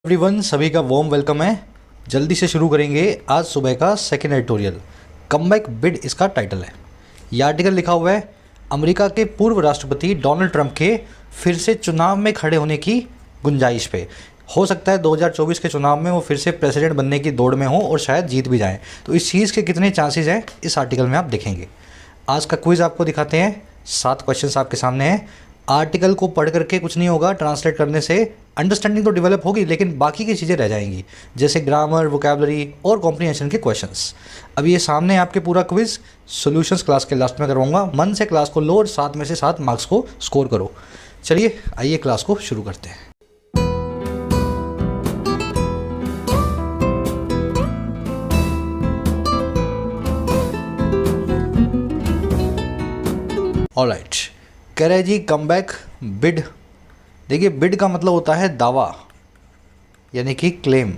Everyone, सभी का warm welcome है। जल्दी से शुरू करेंगे आज सुबह का सेकेंड एडिटोरियल। कमबैक बिड इसका टाइटल है। ये आर्टिकल लिखा हुआ है अमेरिका के पूर्व राष्ट्रपति डोनाल्ड ट्रंप के फिर से चुनाव में खड़े होने की गुंजाइश पे। हो सकता है 2024 के चुनाव में वो फिर से प्रेसिडेंट बनने की दौड़ में हो और शायद जीत भी जाएं। तो इस चीज़ के कितने चांसेस हैं इस आर्टिकल में आप देखेंगे। आज का क्विज़ आपको दिखाते हैं। 7 क्वेश्चंस आपके सामने हैं। आर्टिकल को पढ़ करके कुछ नहीं होगा, ट्रांसलेट करने से अंडरस्टैंडिंग तो डेवलप होगी लेकिन बाकी की चीज़ें रह जाएंगी, जैसे ग्रामर, वोकैबलरी और कॉम्प्रिहेंशन के क्वेश्चंस। अब ये सामने है आपके पूरा क्विज। सॉल्यूशंस क्लास के लास्ट में करवाऊंगा। मन से क्लास को लो और 7 में से 7 मार्क्स को स्कोर करो। चलिए आइए क्लास को शुरू करते हैं। ऑलराइट, कह रहे जी कमबैक बिड। देखिए बिड का मतलब होता है दावा, यानी कि क्लेम।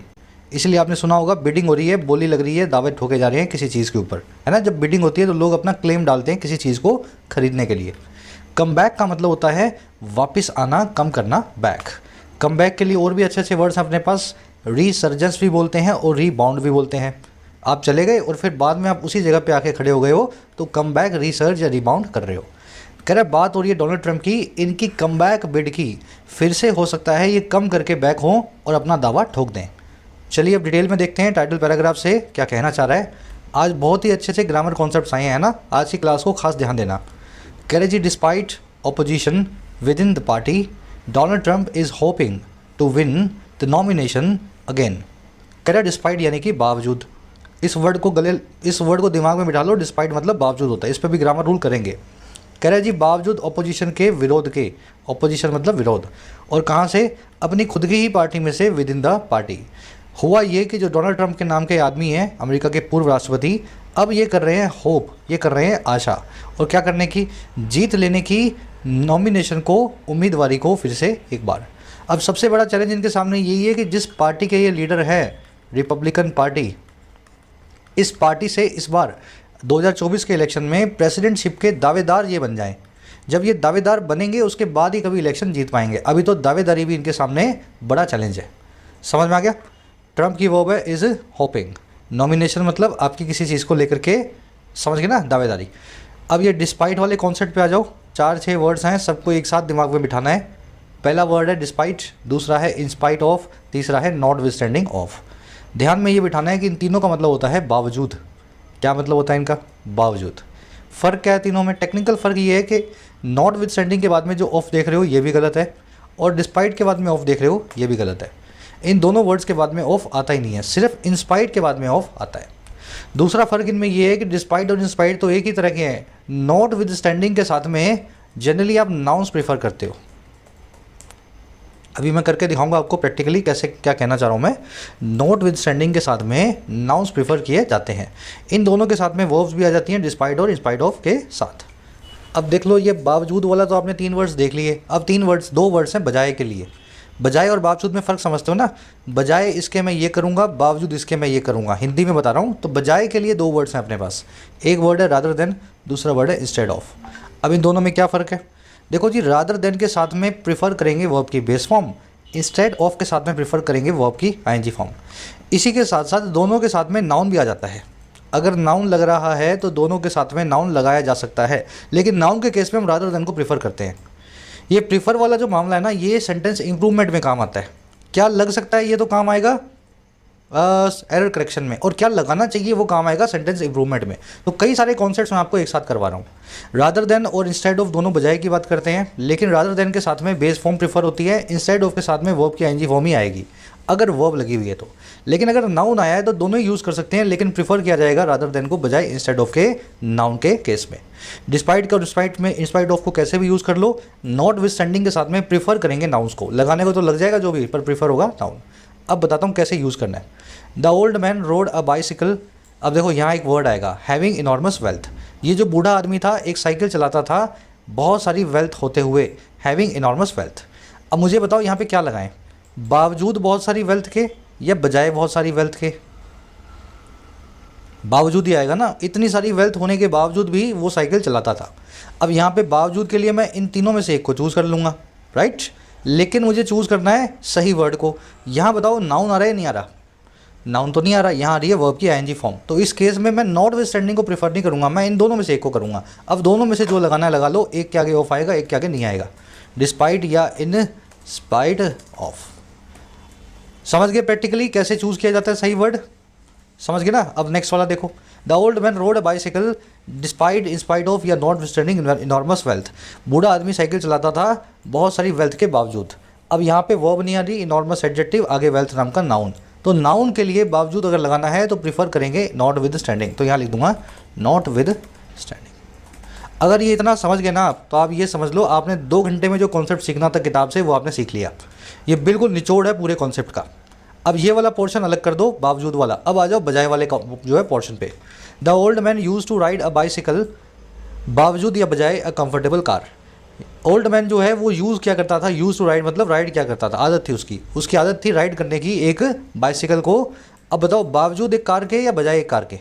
इसलिए आपने सुना होगा बिडिंग हो रही है, बोली लग रही है, दावे ठोके जा रहे हैं किसी चीज़ के ऊपर, है ना। जब बिडिंग होती है तो लोग अपना क्लेम डालते हैं किसी चीज़ को खरीदने के लिए। कमबैक का मतलब होता है वापस आना, कम करना, बैक। कमबैक के लिए और भी अच्छे अच्छे वर्ड्स हैं अपने पास। रीसर्जेंस भी बोलते हैं और रीबाउंड भी बोलते हैं। आप चले गए और फिर बाद में आप उसी जगह पे आके खड़े हो गए हो तो कमबैक, रीसर्ज या रीबाउंड कर रहे हो। कह रहा बात हो रही है डोनाल्ड ट्रंप की, इनकी कमबैक बिड की। फिर से हो सकता है ये कम करके बैक हों और अपना दावा ठोक दें। चलिए अब डिटेल में देखते हैं टाइटल पैराग्राफ से क्या कहना चाह रहा है। आज बहुत ही अच्छे से ग्रामर कॉन्सेप्ट्स आए हैं ना, आज की क्लास को खास ध्यान देना। कह रहे जी despite opposition within the party Donald Trump is hoping to win the nomination again. कह रहा डिस्पाइट यानी कि बावजूद। इस वर्ड को दिमाग में बिठा लो। डिस्पाइट मतलब बावजूद होता है। इस पर भी ग्रामर रूल करेंगे। कह रहे जी बावजूद ऑपोजिशन के, विरोध के। ऑपोजिशन मतलब विरोध। और कहाँ से? अपनी खुद की ही पार्टी में से, विद इन द पार्टी। हुआ ये कि जो डोनाल्ड ट्रंप के नाम के आदमी हैं, अमेरिका के पूर्व राष्ट्रपति, अब ये कर रहे हैं होप, ये कर रहे हैं आशा। और क्या करने की? जीत लेने की, नॉमिनेशन को, उम्मीदवारी को फिर से एक बार। अब सबसे बड़ा चैलेंज इनके सामने यही है कि जिस पार्टी के ये लीडर है, रिपब्लिकन पार्टी, इस पार्टी से इस बार 2024 के इलेक्शन में प्रेसिडेंटशिप के दावेदार ये बन जाएं। जब ये दावेदार बनेंगे उसके बाद ही कभी इलेक्शन जीत पाएंगे। अभी तो दावेदारी भी इनके सामने बड़ा चैलेंज है। समझ में आ गया? ट्रंप की वर्ब है इज़ होपिंग। नॉमिनेशन मतलब आपकी किसी चीज़ को लेकर के, समझ गए ना, दावेदारी। अब ये डिस्पाइट वाले कॉन्सेप्ट पे आ जाओ। 4-6 वर्ड्स हैं, सबको एक साथ दिमाग में बिठाना है। पहला वर्ड है डिस्पाइट, दूसरा है इंस्पाइट ऑफ, तीसरा है नॉट विथस्टैंडिंग ऑफ। ध्यान में ये बिठाना है कि इन तीनों का मतलब होता है बावजूद। क्या मतलब होता है इनका? बावजूद। फ़र्क क्या है तीनों में? टेक्निकल फ़र्क ये है कि नॉट विथस्टैंडिंग के बाद में जो ऑफ देख रहे हो ये भी गलत है, और डिस्पाइट के बाद में ऑफ देख रहे हो ये भी गलत है। इन दोनों वर्ड्स के बाद में ऑफ आता ही नहीं है, सिर्फ इंस्पाइट के बाद में ऑफ आता है। दूसरा फ़र्क इनमें ये है कि डिस्पाइट और इंस्पाइट तो एक ही तरह के हैं। नॉट विथस्टैंडिंग के साथ में जनरली आप नाउन्स प्रेफर करते हो। अभी मैं करके दिखाऊंगा आपको प्रैक्टिकली कैसे, क्या कहना चाह रहा हूँ मैं। नॉट विथस्टैंडिंग के साथ में नाउन्स प्रेफर किए जाते हैं। इन दोनों के साथ में वर्ब्स भी आ जाती हैं, डिस्पाइट और इंस्पाइट ऑफ के साथ। अब देख लो, ये बावजूद वाला तो आपने 3 वर्ड्स देख लिए। अब 2 वर्ड्स हैं बजाय के लिए। बजाय और बावजूद में फ़र्क समझते हो ना? बजाय इसके मैं ये करूँगा, बावजूद इसके मैं ये करूँगा। हिंदी में बता रहा हूँ। तो बजाय के लिए 2 वर्ड्स हैं अपने पास। एक वर्ड है रादर देन, दूसरा वर्ड है इंस्टेड ऑफ। अब इन दोनों में क्या फ़र्क है? देखो जी, रादर देन के साथ में प्रेफर करेंगे वर्ब की बेस फॉर्म, इंस्टेड ऑफ के साथ में प्रेफर करेंगे वर्ब की आईएनजी फॉर्म। इसी के साथ साथ दोनों के साथ में नाउन भी आ जाता है। अगर नाउन लग रहा है तो दोनों के साथ में नाउन लगाया जा सकता है, लेकिन नाउन के केस में हम रादर देन को प्रेफर करते हैं। ये प्रेफर वाला जो मामला है ना, ये सेंटेंस इंप्रूवमेंट में काम आता है। क्या लग सकता है? ये तो काम आएगा एरर करेक्शन में, और क्या लगाना चाहिए वो काम आएगा सेंटेंस इंप्रूवमेंट में। तो कई सारे कॉन्सेप्ट्स मैं आपको एक साथ करवा रहा हूँ। रादर देन और इंस्टेड ऑफ दोनों बजाय की बात करते हैं, लेकिन रादर देन के साथ में बेस फॉर्म प्रेफर होती है, इंस्टेड ऑफ के साथ में वर्ब की आईएनजी फॉर्म ही आएगी अगर वर्ब लगी हुई है तो। लेकिन अगर नाउन आया है तो दोनों ही यूज़ कर सकते हैं, लेकिन प्रेफर किया जाएगा रादर देन को बजाय इंस्टेड ऑफ के नाउन के केस में। डिस्पाइट का डिस्पाइट में इंस्पाइट ऑफ को कैसे भी यूज़ कर लो। नॉट विथस्टैंडिंग के साथ में प्रेफर करेंगे नाउन्स को। लगाने को तो लग जाएगा जो भी, पर प्रेफर होगा नाउन। अब बताता हूँ कैसे यूज़ करना है। The old main road a bicycle. अब देखो यहाँ एक वर्ड आएगा, हैविंग इनॉर्मस वेल्थ। ये जो बूढ़ा आदमी था एक साइकिल चलाता था बहुत सारी वेल्थ होते हुए, हैविंग इनॉर्मस वेल्थ। अब मुझे बताओ यहाँ पे क्या लगाएं? बावजूद बहुत सारी वेल्थ के या बजाय बहुत सारी वेल्थ के? बावजूद ही आएगा ना। इतनी सारी वेल्थ होने के बावजूद भी वो साइकिल चलाता था। अब यहाँ पे बावजूद के लिए मैं इन तीनों में से एक को चूज़ कर लूँगा, राइट। लेकिन मुझे चूज़ करना है सही वर्ड को। यहाँ बताओ नाउन आ रहा है नहीं आ रहा? नाउन तो नहीं आ रहा, यहाँ आ रही है वर्ब की आईएनजी फॉर्म। तो इस केस में मैं नॉट विद स्टैंडिंग को प्रीफर नहीं करूँगा, मैं इन दोनों में से एक को करूँगा। अब दोनों में से जो लगाना है लगा लो, एक के आगे ऑफ आएगा, एक के आगे नहीं आएगा। डिस्पाइट या इन स्पाइट ऑफ। समझ गए प्रैक्टिकली कैसे चूज़ किया जाता है सही वर्ड? समझ गए ना? अब नेक्स्ट वाला देखो। The old main road a bicycle despite in spite of या नॉट विस्टैंडिंग इनॉर्मस वेल्थ। बूढ़ा आदमी साइकिल चलाता था बहुत सारी वेल्थ के बावजूद। अब यहाँ पे वर्ब नहीं आ रही, इनॉर्मस एडजेक्टिव, आगे वेल्थ नाम का नाउन। तो नाउन के लिए बावजूद अगर लगाना है तो प्रीफर करेंगे नॉट विद स्टैंडिंग। तो यहाँ लिख दूंगा नॉट विद स्टैंडिंग। अगर ये इतना समझ गए ना आप, तो आप ये समझ लो आपने 2 घंटे में जो कॉन्सेप्ट सीखना था किताब से वो आपने सीख लिया। ये बिल्कुल निचोड़ है पूरे कॉन्सेप्ट का। अब ये वाला पोर्शन अलग कर दो, बावजूद वाला। अब आ जाओ बजाय वाले का जो है पोर्शन पे। The old man use to ride a bicycle, बावजूद या बजाय a comfortable car. Old man जो है वो यूज़ क्या करता था? यूज़ टू राइड मतलब राइड क्या करता था, आदत थी उसकी आदत थी राइड करने की एक बाइसिकल को। अब बताओ बावजूद एक कार के या बजाय एक कार के?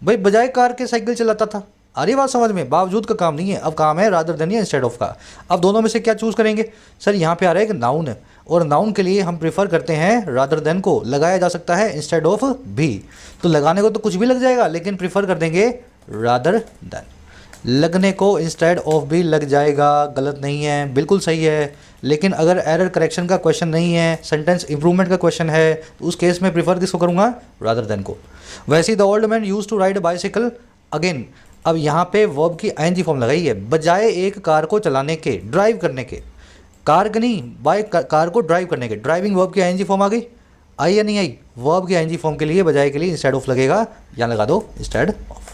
भाई बजाय कार के साइकिल चलाता था। अरे बात समझ में, बावजूद का काम नहीं है, अब काम है रादर देन या इंस्टेड ऑफ का। अब दोनों में से क्या चूज़ करेंगे? सर यहाँ पे आ रहा है एक नाउन है, और नाउन के लिए हम प्रेफर करते हैं रादर देन को। लगाया जा सकता है इंस्टेड ऑफ भी, तो लगाने को तो कुछ भी लग जाएगा, लेकिन प्रेफर कर देंगे रादर देन। लगने को इंस्टेड ऑफ भी लग जाएगा, गलत नहीं है, बिल्कुल सही है। लेकिन अगर एरर करेक्शन का क्वेश्चन नहीं है, सेंटेंस इंप्रूवमेंट का क्वेश्चन है, तो उस केस में प्रीफर किसको करूँगा? रादर देन को। वैसे ही the old man use to ride bicycle, again अब यहाँ पे वर्ब की आईएनजी फॉर्म लगाई है, बजाय एक कार को चलाने के, ड्राइव करने के। कार का नहीं, बाइक कार को ड्राइव करने के। ड्राइविंग वर्ब की आईएनजी फॉर्म आ गई, आई या नहीं आई? वर्ब की आईएनजी फॉर्म के लिए बजाय के लिए इंस्टेड ऑफ लगेगा, यहाँ लगा दो इंस्टेड ऑफ।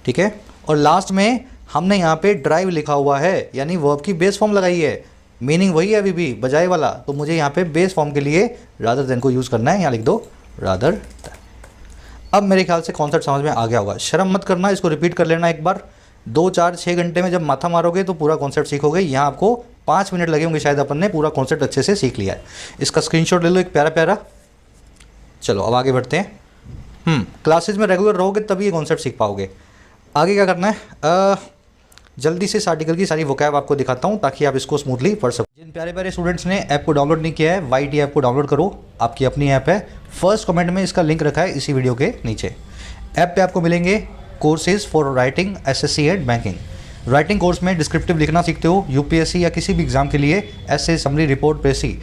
ठीक है। और लास्ट में हमने यहाँ पे ड्राइव लिखा हुआ है, यानी वर्ब की बेस फॉर्म लगाई है, मीनिंग वही है अभी भी, बजाय वाला। तो मुझे यहाँ पे बेस फॉर्म के लिए रादर देन को यूज़ करना है, यहाँ लिख दो रादर देन। अब मेरे ख्याल से कॉन्सेप्ट समझ में आ गया होगा। शर्म मत करना, इसको रिपीट कर लेना एक बार। 2, 4, 6 घंटे में जब माथा मारोगे तो पूरा कॉन्सेप्ट सीखोगे। यहाँ आपको 5 मिनट लगे होंगे शायद, अपन ने पूरा कॉन्सेप्ट अच्छे से सीख लिया है। इसका स्क्रीनशॉट ले लो एक प्यारा प्यारा। चलो अब आगे बढ़ते हैं। क्लासेज में रेगुलर रहोगे तभी ये कॉन्सेप्ट सीख पाओगे। आगे क्या करना है? जल्दी से इस आर्टिकल की सारी वोकैब आपको दिखाता हूँ ताकि आप इसको स्मूथली पढ़ सको। जिन प्यारे प्यारे स्टूडेंट्स ने ऐप को डाउनलोड नहीं किया है, वाईटी ऐप को डाउनलोड करो, आपकी अपनी ऐप है। फर्स्ट कमेंट में इसका लिंक रखा है इसी वीडियो के नीचे। ऐप पे आपको मिलेंगे courses for writing SSC and banking. Writing course में डिस्क्रिप्टिव लिखना सीखते हो, यूपीएससी या किसी भी एग्जाम के लिए ऐसे summary report precis.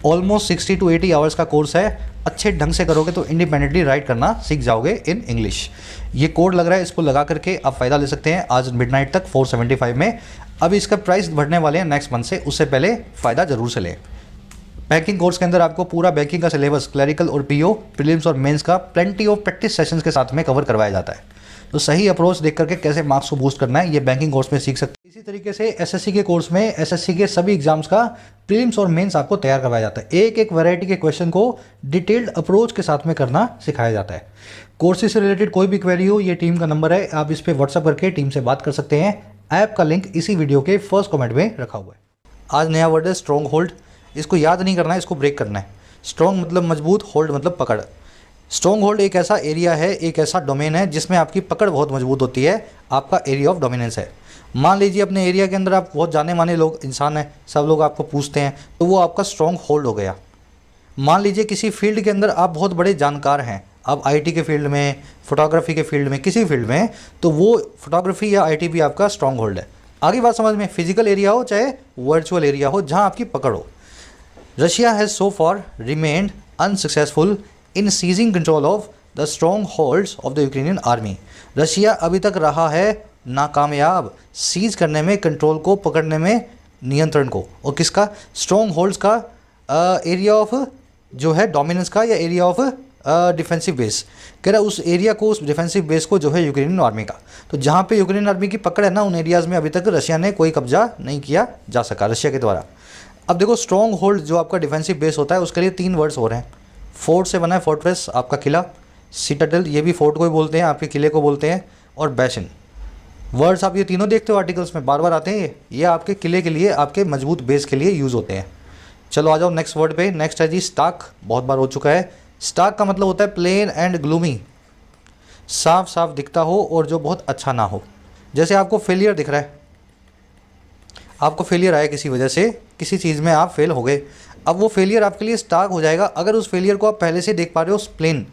Almost 60 to 80 hours का कोर्स है। अच्छे ढंग से करोगे तो इंडिपेंडेंटली राइट करना सीख जाओगे इन इंग्लिश। ये कोड लग रहा है, इसको लगा करके आप फ़ायदा ले सकते हैं आज मिडनाइट तक 475 में। अब इसका प्राइस बढ़ने वाले हैं नेक्स्ट मंथ से, उससे पहले फ़ायदा ज़रूर से लें। बैंकिंग कोर्स के अंदर आपको पूरा बैंकिंग का सिलेबस, क्लरिकल और पीओ, प्रीलिम्स और मेंस का प्लेंटी ऑफ प्रैक्टिस सेशंस के साथ में कवर करवाया जाता है। तो सही अप्रोच देख करके कैसे मार्क्स को बूस्ट करना है ये बैंकिंग कोर्स में सीख सकते हैं। इसी तरीके से एसएससी के कोर्स में एसएससी के सभी एग्जाम्स का प्रीलिम्स और मेंस आपको तैयार करवाया जाता है। एक एक वैरायटी के क्वेश्चन को डिटेल्ड अप्रोच के साथ में करना सिखाया जाता है। कोर्सेज से रिलेटेड कोई भी क्वेरी हो, ये टीम का नंबर है, आप इस पर व्हाट्सअप करके टीम से बात कर सकते हैं। ऐप का लिंक इसी वीडियो के फर्स्ट कमेंट में रखा हुआ है। आज नया वर्ड है स्ट्रॉन्ग होल्ड। इसको याद नहीं करना है, इसको ब्रेक करना है। स्ट्रॉन्ग मतलब मजबूत, होल्ड मतलब पकड़। स्ट्रॉन्ग होल्ड एक ऐसा एरिया है, एक ऐसा डोमेन है जिसमें आपकी पकड़ बहुत मजबूत होती है, आपका एरिया ऑफ डोमिनेंस है। मान लीजिए अपने एरिया के अंदर आप बहुत जाने माने लोग इंसान हैं, सब लोग आपको पूछते हैं, तो वो आपका स्ट्रॉन्ग होल्ड हो गया। मान लीजिए किसी फील्ड के अंदर आप बहुत बड़े जानकार हैं, आप आईटी के फील्ड में, फोटोग्राफी के फील्ड में, किसी फील्ड में, तो वो फोटोग्राफी या आईटी भी आपका स्ट्रॉन्ग होल्ड है। आगे बात समझ में, फिजिकल एरिया हो चाहे वर्चुअल एरिया हो, जहाँ आपकी पकड़ हो। Russia has so far remained unsuccessful in seizing control of the strongholds of the Ukrainian army. Russia अभी तक रहा है नाकामयाब सीज करने में, कंट्रोल को पकड़ने में, नियंत्रण को। और किसका? स्ट्रॉन्ग होल्ड्स का एरिया ऑफ जो है डोमिनेंस का, या एरिया ऑफ डिफेंसिव बेस। कह रहा है उस एरिया को, उस डिफेंसिव बेस को जो है यूक्रेनियन आर्मी का। तो जहाँ पे यूक्रेनियन आर्मी की पकड़ है ना, उन एरियाज़ में अभी तक रशिया ने कोई कब्जा नहीं किया जा सका रशिया के द्वारा। अब देखो स्ट्रॉन्ग होल्ड जो आपका डिफेंसिव बेस होता है, उसके लिए 3 वर्ड्स हो रहे हैं। फोर्ट से बना है, फोर्ट्रेस आपका किला, सिटाडेल ये भी फोर्ट को ही बोलते हैं, आपके किले को बोलते हैं, और बैशन। वर्ड्स आप ये तीनों देखते हो आर्टिकल्स में बार बार आते हैं। ये आपके किले के लिए, आपके मजबूत बेस के लिए यूज़ होते हैं। चलो आ जाओ नेक्स्ट वर्ड पे। नेक्स्ट है जी स्टार्क, बहुत बार हो चुका है। स्टार्क का मतलब होता है प्लेन एंड ग्लूमी, साफ साफ दिखता हो और जो बहुत अच्छा ना हो। जैसे आपको फेलियर दिख रहा है, आपको फेलियर आया किसी वजह से, किसी चीज़ में आप फेल हो गए, अब वो फेलियर आपके लिए स्टार्क हो जाएगा अगर उस फेलियर को आप पहले से देख पा रहे हो प्लेन।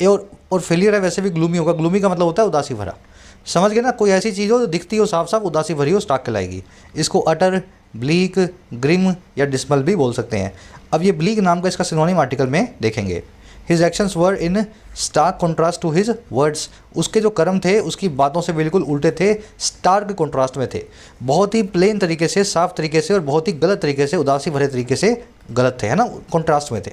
और फेलियर है वैसे भी ग्लूमी होगा, ग्लूमी का मतलब होता है उदासी भरा, समझ गए ना। कोई ऐसी चीज़ हो जो दिखती हो साफ साफ उदासी भरी हो, स्टार्क कहलाएगी। इसको अटर, ब्लीक, ग्रिम या डिस्मल भी बोल सकते हैं। अब ये ब्लीक नाम का इसका सिनोनिम आर्टिकल में देखेंगे। His actions were in stark contrast to his words, उसके जो कर्म थे उसकी बातों से बिल्कुल उल्टे थे, स्टार्क कॉन्ट्रास्ट में थे, बहुत ही प्लेन तरीके से, साफ तरीके से और बहुत ही गलत तरीके से, उदासी भरे तरीके से गलत थे, है ना, कॉन्ट्रास्ट में थे।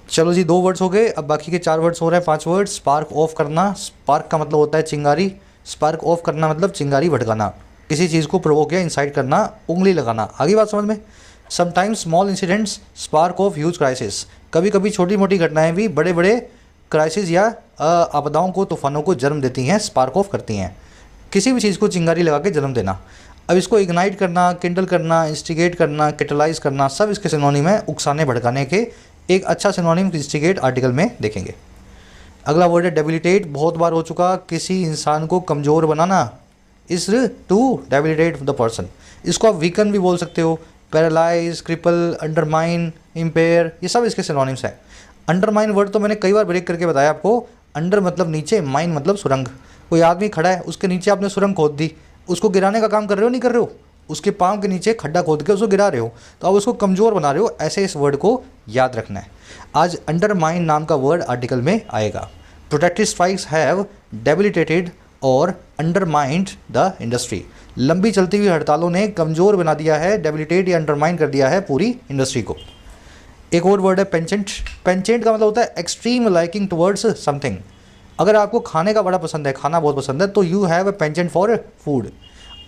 चलो जी 2 वर्ड्स हो गए, अब बाकी के 4 वर्ड्स हो रहे हैं, 5 वर्ड्स। स्पार्क ऑफ करना, स्पार्क का मतलब होता है चिंगारी, स्पार्क ऑफ करना मतलब चिंगारी भड़काना, किसी चीज़ को प्रोवोक या इंसाइट करना, उंगली लगाना। आगे बात समझ में। Sometimes small incidents spark of huge crisis, कभी कभी छोटी मोटी घटनाएं भी बड़े बड़े क्राइसिस या आपदाओं को, तूफानों को जन्म देती हैं, स्पार्क ऑफ करती हैं। किसी भी चीज़ को चिंगारी लगा के जन्म देना। अब इसको इग्नाइट करना, किंडल करना, इंस्टिगेट करना, कैटलाइज करना, सब इसके सिनोनिम है उकसाने भड़काने के। एक अच्छा सिनोनिम इंस्टिगेट आर्टिकल में देखेंगे। अगला वर्ड है डेबिलिटेट, बहुत बार हो चुका, किसी इंसान को कमज़ोर बनाना, इस टू डेबिलिटेट द पर्सन। इसको आप वीकन भी बोल सकते हो, पैरालाइज, क्रिपल, अंडरमाइन, इम्पेयर, ये सब इसके सिनोनिम्स हैं। अंडरमाइन वर्ड तो मैंने कई बार ब्रेक करके बताया आपको। अंडर मतलब नीचे, माइन मतलब सुरंग। कोई आदमी खड़ा है, उसके नीचे आपने सुरंग खोद दी, उसको गिराने का काम कर रहे हो, नहीं कर रहे हो, उसके पाँव के नीचे खड्डा खोद के उसको गिरा रहे हो, तो आप उसको कमज़ोर बना रहे हो। ऐसे इस वर्ड को याद रखना है। आज अंडरमाइन नाम का वर्ड आर्टिकल में आएगा। प्रोटेक्टिव स्ट्राइक्स हैव डेबिलिटेटेड और अंडरमाइंड द इंडस्ट्री, लंबी चलती हुई हड़तालों ने कमज़ोर बना दिया है, डेबिलिटेट या अंडरमाइन कर दिया है पूरी इंडस्ट्री को। एक और वर्ड है पेंचेंट। पेंचेंट का मतलब होता है एक्सट्रीम लाइकिंग टुवर्ड्स समथिंग। अगर आपको खाने का बड़ा पसंद है, खाना बहुत पसंद है, तो you have a penchant for food.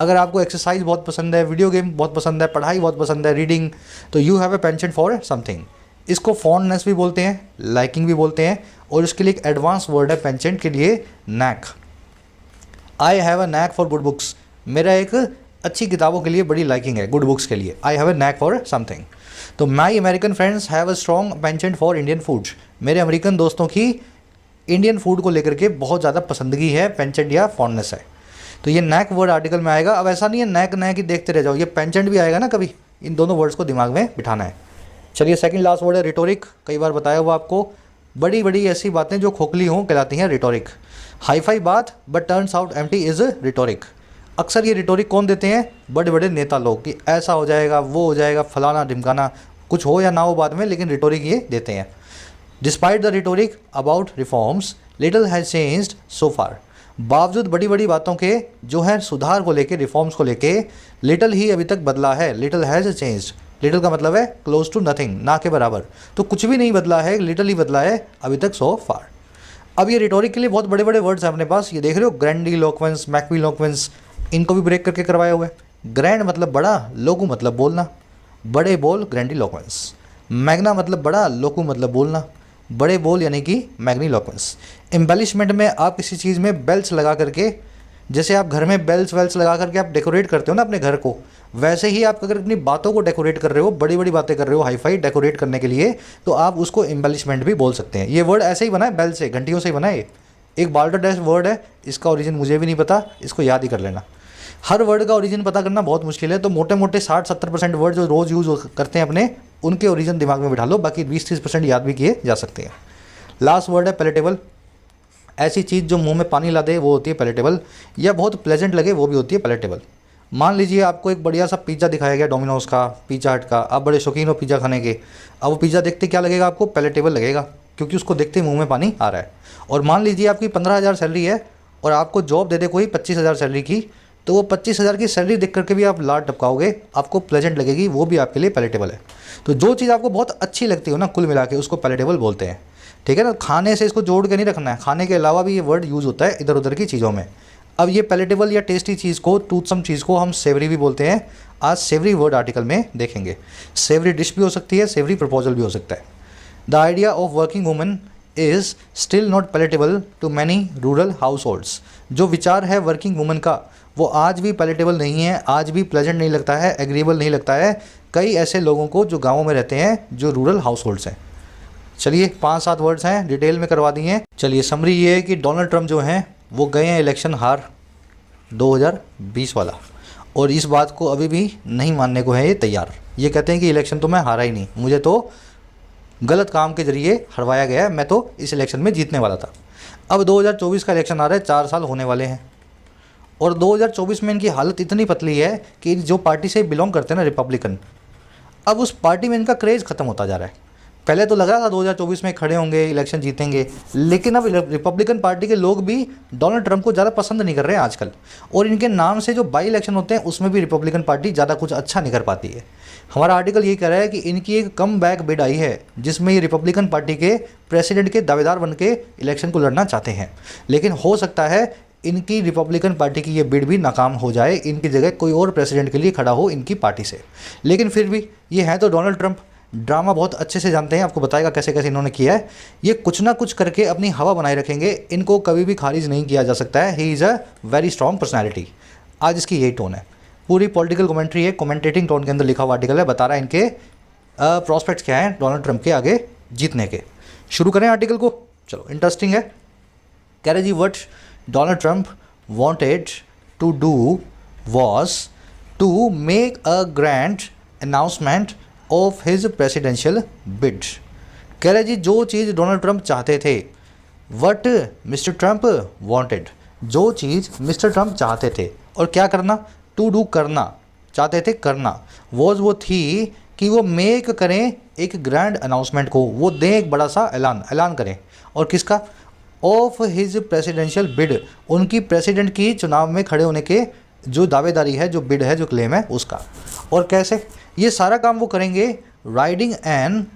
अगर आपको एक्सरसाइज बहुत पसंद है, वीडियो गेम बहुत पसंद है, पढ़ाई बहुत पसंद है, रीडिंग, तो you have a penchant for something. इसको फॉन्डनेस भी बोलते हैं, लाइकिंग भी बोलते हैं, और इसके लिए एक एडवांस वर्ड है पेंचेंट के लिए, knack. I have a knack for good books, मेरा एक अच्छी किताबों के लिए बड़ी लाइकिंग है, गुड बुक्स के लिए। I have a knack for something. तो my American friends have a strong penchant for Indian food, मेरे अमेरिकन दोस्तों की इंडियन फूड को लेकर के बहुत ज़्यादा पसंदगी है, पेंचेंट या फॉन्डनेस है। तो ये नैक वर्ड आर्टिकल में आएगा। अब ऐसा नहीं है नैक नैक ही देखते रह जाओ, ये पेंचेंट भी आएगा ना कभी। इन दोनों वर्ड्स को दिमाग में बिठाना है। चलिए सेकंड लास्ट वर्ड है रिटोरिक। कई बार बताया हुआ आपको, बड़ी बड़ी ऐसी बातें जो खोखली हों कहलाती हैं रिटोरिक। हाई-फाई बात but turns out empty is rhetoric. अक्सर ये रिटोरिक कौन देते हैं? बड़े बड़े नेता लोग, कि ऐसा हो जाएगा, वो हो जाएगा, फलाना ढिमकाना, कुछ हो या ना हो बाद में, लेकिन रिटोरिक ये देते हैं। Despite the rhetoric about reforms little has changed so far, बावजूद बड़ी बड़ी बातों के जो है सुधार को लेके, रिफॉर्म्स को लेके, लिटिल ही अभी तक बदला है। लिटिल हैज़ चेंज्ड, लिटिल का मतलब है क्लोज टू नथिंग, ना के बराबर, तो कुछ भी नहीं बदला है, लिटिल ही बदला है अभी तक सो फार। अब ये रिटोरिक के लिए बहुत बड़े बड़े वर्ड्स हैं अपने पास, ये देख रहे हो, ग्रैंडिलोक्वेंस, मैक्विलोक्वेंस, इनको भी ब्रेक करके करवाया हुआ है। ग्रैंड मतलब बड़ा, लोकू मतलब बोलना, बड़े बोल ग्रैंडिलोक्वेंस। मैग्ना मतलब बड़ा, लोकू मतलब बोलना, बड़े बोल यानी कि मैग्नीलोक्वेंस। एम्बेलिशमेंट में आप किसी चीज़ में बेल्स लगा करके, जैसे आप घर में बेल्स वेल्स लगा करके आप डेकोरेट करते हो ना अपने घर को, वैसे ही आप अगर अपनी बातों को डेकोरेट कर रहे हो, बड़ी बड़ी बातें कर रहे हो, हाई-फाई डेकोरेट करने के लिए, तो आप उसको एम्बेलिशमेंट भी बोल सकते हैं। ये वर्ड ऐसे ही बना है, बेल से, घंटियों से ही बना है। एक बाल्टरडेश वर्ड है, इसका ओरिजिन मुझे भी नहीं पता, इसको याद ही कर लेना। हर वर्ड का ओरिजिन पता करना बहुत मुश्किल है, तो मोटे मोटे 60-70% वर्ड जो रोज़ यूज़ करते हैं अपने, उनके ओरिजिन दिमाग में बिठा लो, बाकी 20-30% याद भी किए जा सकते हैं। लास्ट वर्ड है पैलेटेबल। ऐसी चीज़ जो मुंह में पानी ला दे वो होती है पैलेटेबल, या बहुत प्लेजेंट लगे वो भी होती है पैलेटेबल। मान लीजिए आपको एक बढ़िया सा पिज़्ज़ा दिखाया गया डोमिनोज़ का, पिज़्ज़ा हट का, आप बड़े शौकीन हो पिज़्ज़ा खाने के। अब वो पिज़्ज़ा देखते क्या लगेगा आपको? पैलेटेबल लगेगा, क्योंकि उसको देखते ही मुंह में पानी आ रहा है। और मान लीजिए आपकी 15,000 सैलरी है और आपको जॉब दे दे कोई 25,000 सैलरी की, तो वो 25,000 की सैलरी देख करके भी आप लाड टपकाओगे, आपको प्लेजेंट लगेगी, वो भी आपके लिए पैलेटेबल है। तो जो चीज़ आपको बहुत अच्छी लगती हो ना, कुल मिला के उसको पैलेटेबल बोलते हैं, ठीक है ना। खाने से इसको जोड़ के नहीं रखना है, खाने के अलावा भी ये वर्ड यूज़ होता है इधर उधर की चीज़ों में। अब ये पैलेटेबल या टेस्टी चीज़ को, टूथसम चीज़ को हम सेवरी भी बोलते हैं। आज सेवरी वर्ड आर्टिकल में देखेंगे। सेवरी डिश भी हो सकती है, सेवरी प्रपोजल भी हो सकता है। The idea of working women is still not palatable to many rural households. जो विचार है वर्किंग वुमेन का, वो आज भी पैलेटेबल नहीं है, आज भी प्लेजेंट नहीं लगता है, एग्रीएबल नहीं लगता है कई ऐसे लोगों को जो गाँवों में रहते हैं, जो रूरल हाउस होल्ड्स हैं। चलिए 5-7 वर्ड्स हैं, डिटेल में करवा दिए हैं। चलिए समरी ये है कि डोनाल्ड ट्रंप जो हैं वो गए हैं इलेक्शन हार 2020 वाला, और इस बात को अभी भी नहीं मानने को है ये तैयार। ये कहते हैं कि इलेक्शन तो मैं हारा ही नहीं, मुझे तो गलत काम के जरिए हरवाया गया, मैं तो इस इलेक्शन में जीतने वाला था। अब 2024 का इलेक्शन आ रहा है, 4 साल होने वाले हैं, और 2024 में इनकी हालत इतनी पतली है कि जो पार्टी से बिलोंग करते हैं ना, रिपब्लिकन, अब उस पार्टी में इनका क्रेज़ ख़त्म होता जा रहा है। पहले तो लग रहा था 2024 में खड़े होंगे, इलेक्शन जीतेंगे, लेकिन अब रिपब्लिकन पार्टी के लोग भी डोनाल्ड ट्रंप को ज़्यादा पसंद नहीं कर रहे हैं आजकल, और इनके नाम से जो बाई इलेक्शन होते हैं उसमें भी रिपब्लिकन पार्टी ज़्यादा कुछ अच्छा नहीं कर पाती है। हमारा आर्टिकल ये कह रहा है कि इनकी एक कम बैक बिड आई है जिसमें ये रिपब्लिकन पार्टी के प्रेसिडेंट के दावेदार बन के इलेक्शन को लड़ना चाहते हैं, लेकिन हो सकता है इनकी रिपब्लिकन पार्टी की ये बिड भी नाकाम हो जाए, इनकी जगह कोई और प्रेसिडेंट के लिए खड़ा हो इनकी पार्टी से। लेकिन फिर भी ये है तो डोनाल्ड ट्रंप, ड्रामा बहुत अच्छे से जानते हैं, आपको बताएगा कैसे कैसे इन्होंने किया है। ये कुछ ना कुछ करके अपनी हवा बनाए रखेंगे, इनको कभी भी खारिज नहीं किया जा सकता है। He is a very strong personality. आज इसकी यही टोन है, पूरी पॉलिटिकल कमेंट्री है, कमेंटेटिंग टोन के अंदर लिखा हुआ आर्टिकल है, बता रहा है इनके प्रॉस्पेक्ट्स क्या हैं डोनाल्ड ट्रंप के आगे जीतने के। शुरू करें आर्टिकल को, चलो इंटरेस्टिंग है। कह रहे जी, what Donald Trump wanted to do was to make a grand announcement of his presidential bid। कह रहे जी, जो चीज़ डोनाल्ड ट्रंप चाहते थे, what मिस्टर ट्रंप wanted, जो चीज़ मिस्टर ट्रंप चाहते थे, और क्या करना, to do करना चाहते थे, करना was वो थी कि वो मेक करें एक ग्रैंड अनाउंसमेंट को, वो दें एक बड़ा सा ऐलान करें, और किसका, ऑफ हिज प्रेसिडेंशियल बिड, उनकी प्रेसिडेंट की चुनाव में खड़े होने के जो दावेदारी है, जो बिड है, जो क्लेम है उसका। और कैसे ये सारा काम वो करेंगे, riding N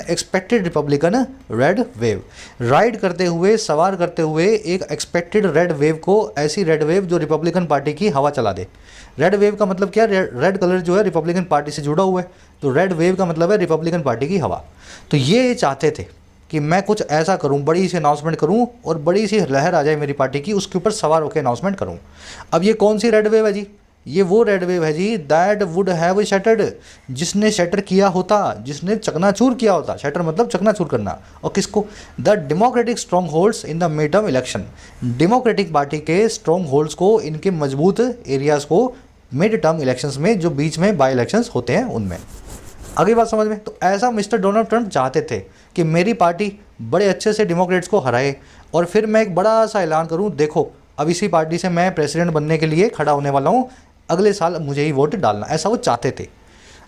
expected Republican red wave, ride करते हुए, सवार करते हुए एक एक्सपेक्टेड रेड वेव को, ऐसी रेड वेव जो रिपब्लिकन पार्टी की हवा चला दे। रेड वेव का मतलब क्या, रेड कलर जो है रिपब्लिकन पार्टी से जुड़ा हुआ है, तो रेड वेव का मतलब है रिपब्लिकन पार्टी की हवा। तो ये चाहते थे कि मैं कुछ ऐसा करूं, बड़ी सी अनाउंसमेंट करूं और बड़ी सी लहर आ जाए मेरी पार्टी की, उसके ऊपर सवार होकर अनाउंसमेंट करूं। अब ये कौन सी रेड वेव है जी, ये वो रेड वेव है जी, दैट वुड हैव शटर्ड, जिसने शटर किया होता, जिसने चकनाचूर किया होता, शटर मतलब चकनाचूर करना, और किसको, the democratic strong holds in the mid term election, democratic party के स्ट्रॉन्ग होल्ड्स को, इनके मजबूत एरियाज़ को मिड टर्म इलेक्शंस में, जो बीच में बाई इलेक्शंस होते हैं उनमें। अगली बात समझ में, तो ऐसा मिस्टर डोनाल्ड ट्रंप चाहते थे कि मेरी पार्टी बड़े अच्छे से डेमोक्रेट्स को हराए, और फिर मैं एक बड़ा सा ऐलान करूं, देखो अब इसी पार्टी से मैं प्रेसिडेंट बनने के लिए खड़ा होने वाला हूं, अगले साल मुझे ही वोट डालना, ऐसा वो चाहते थे।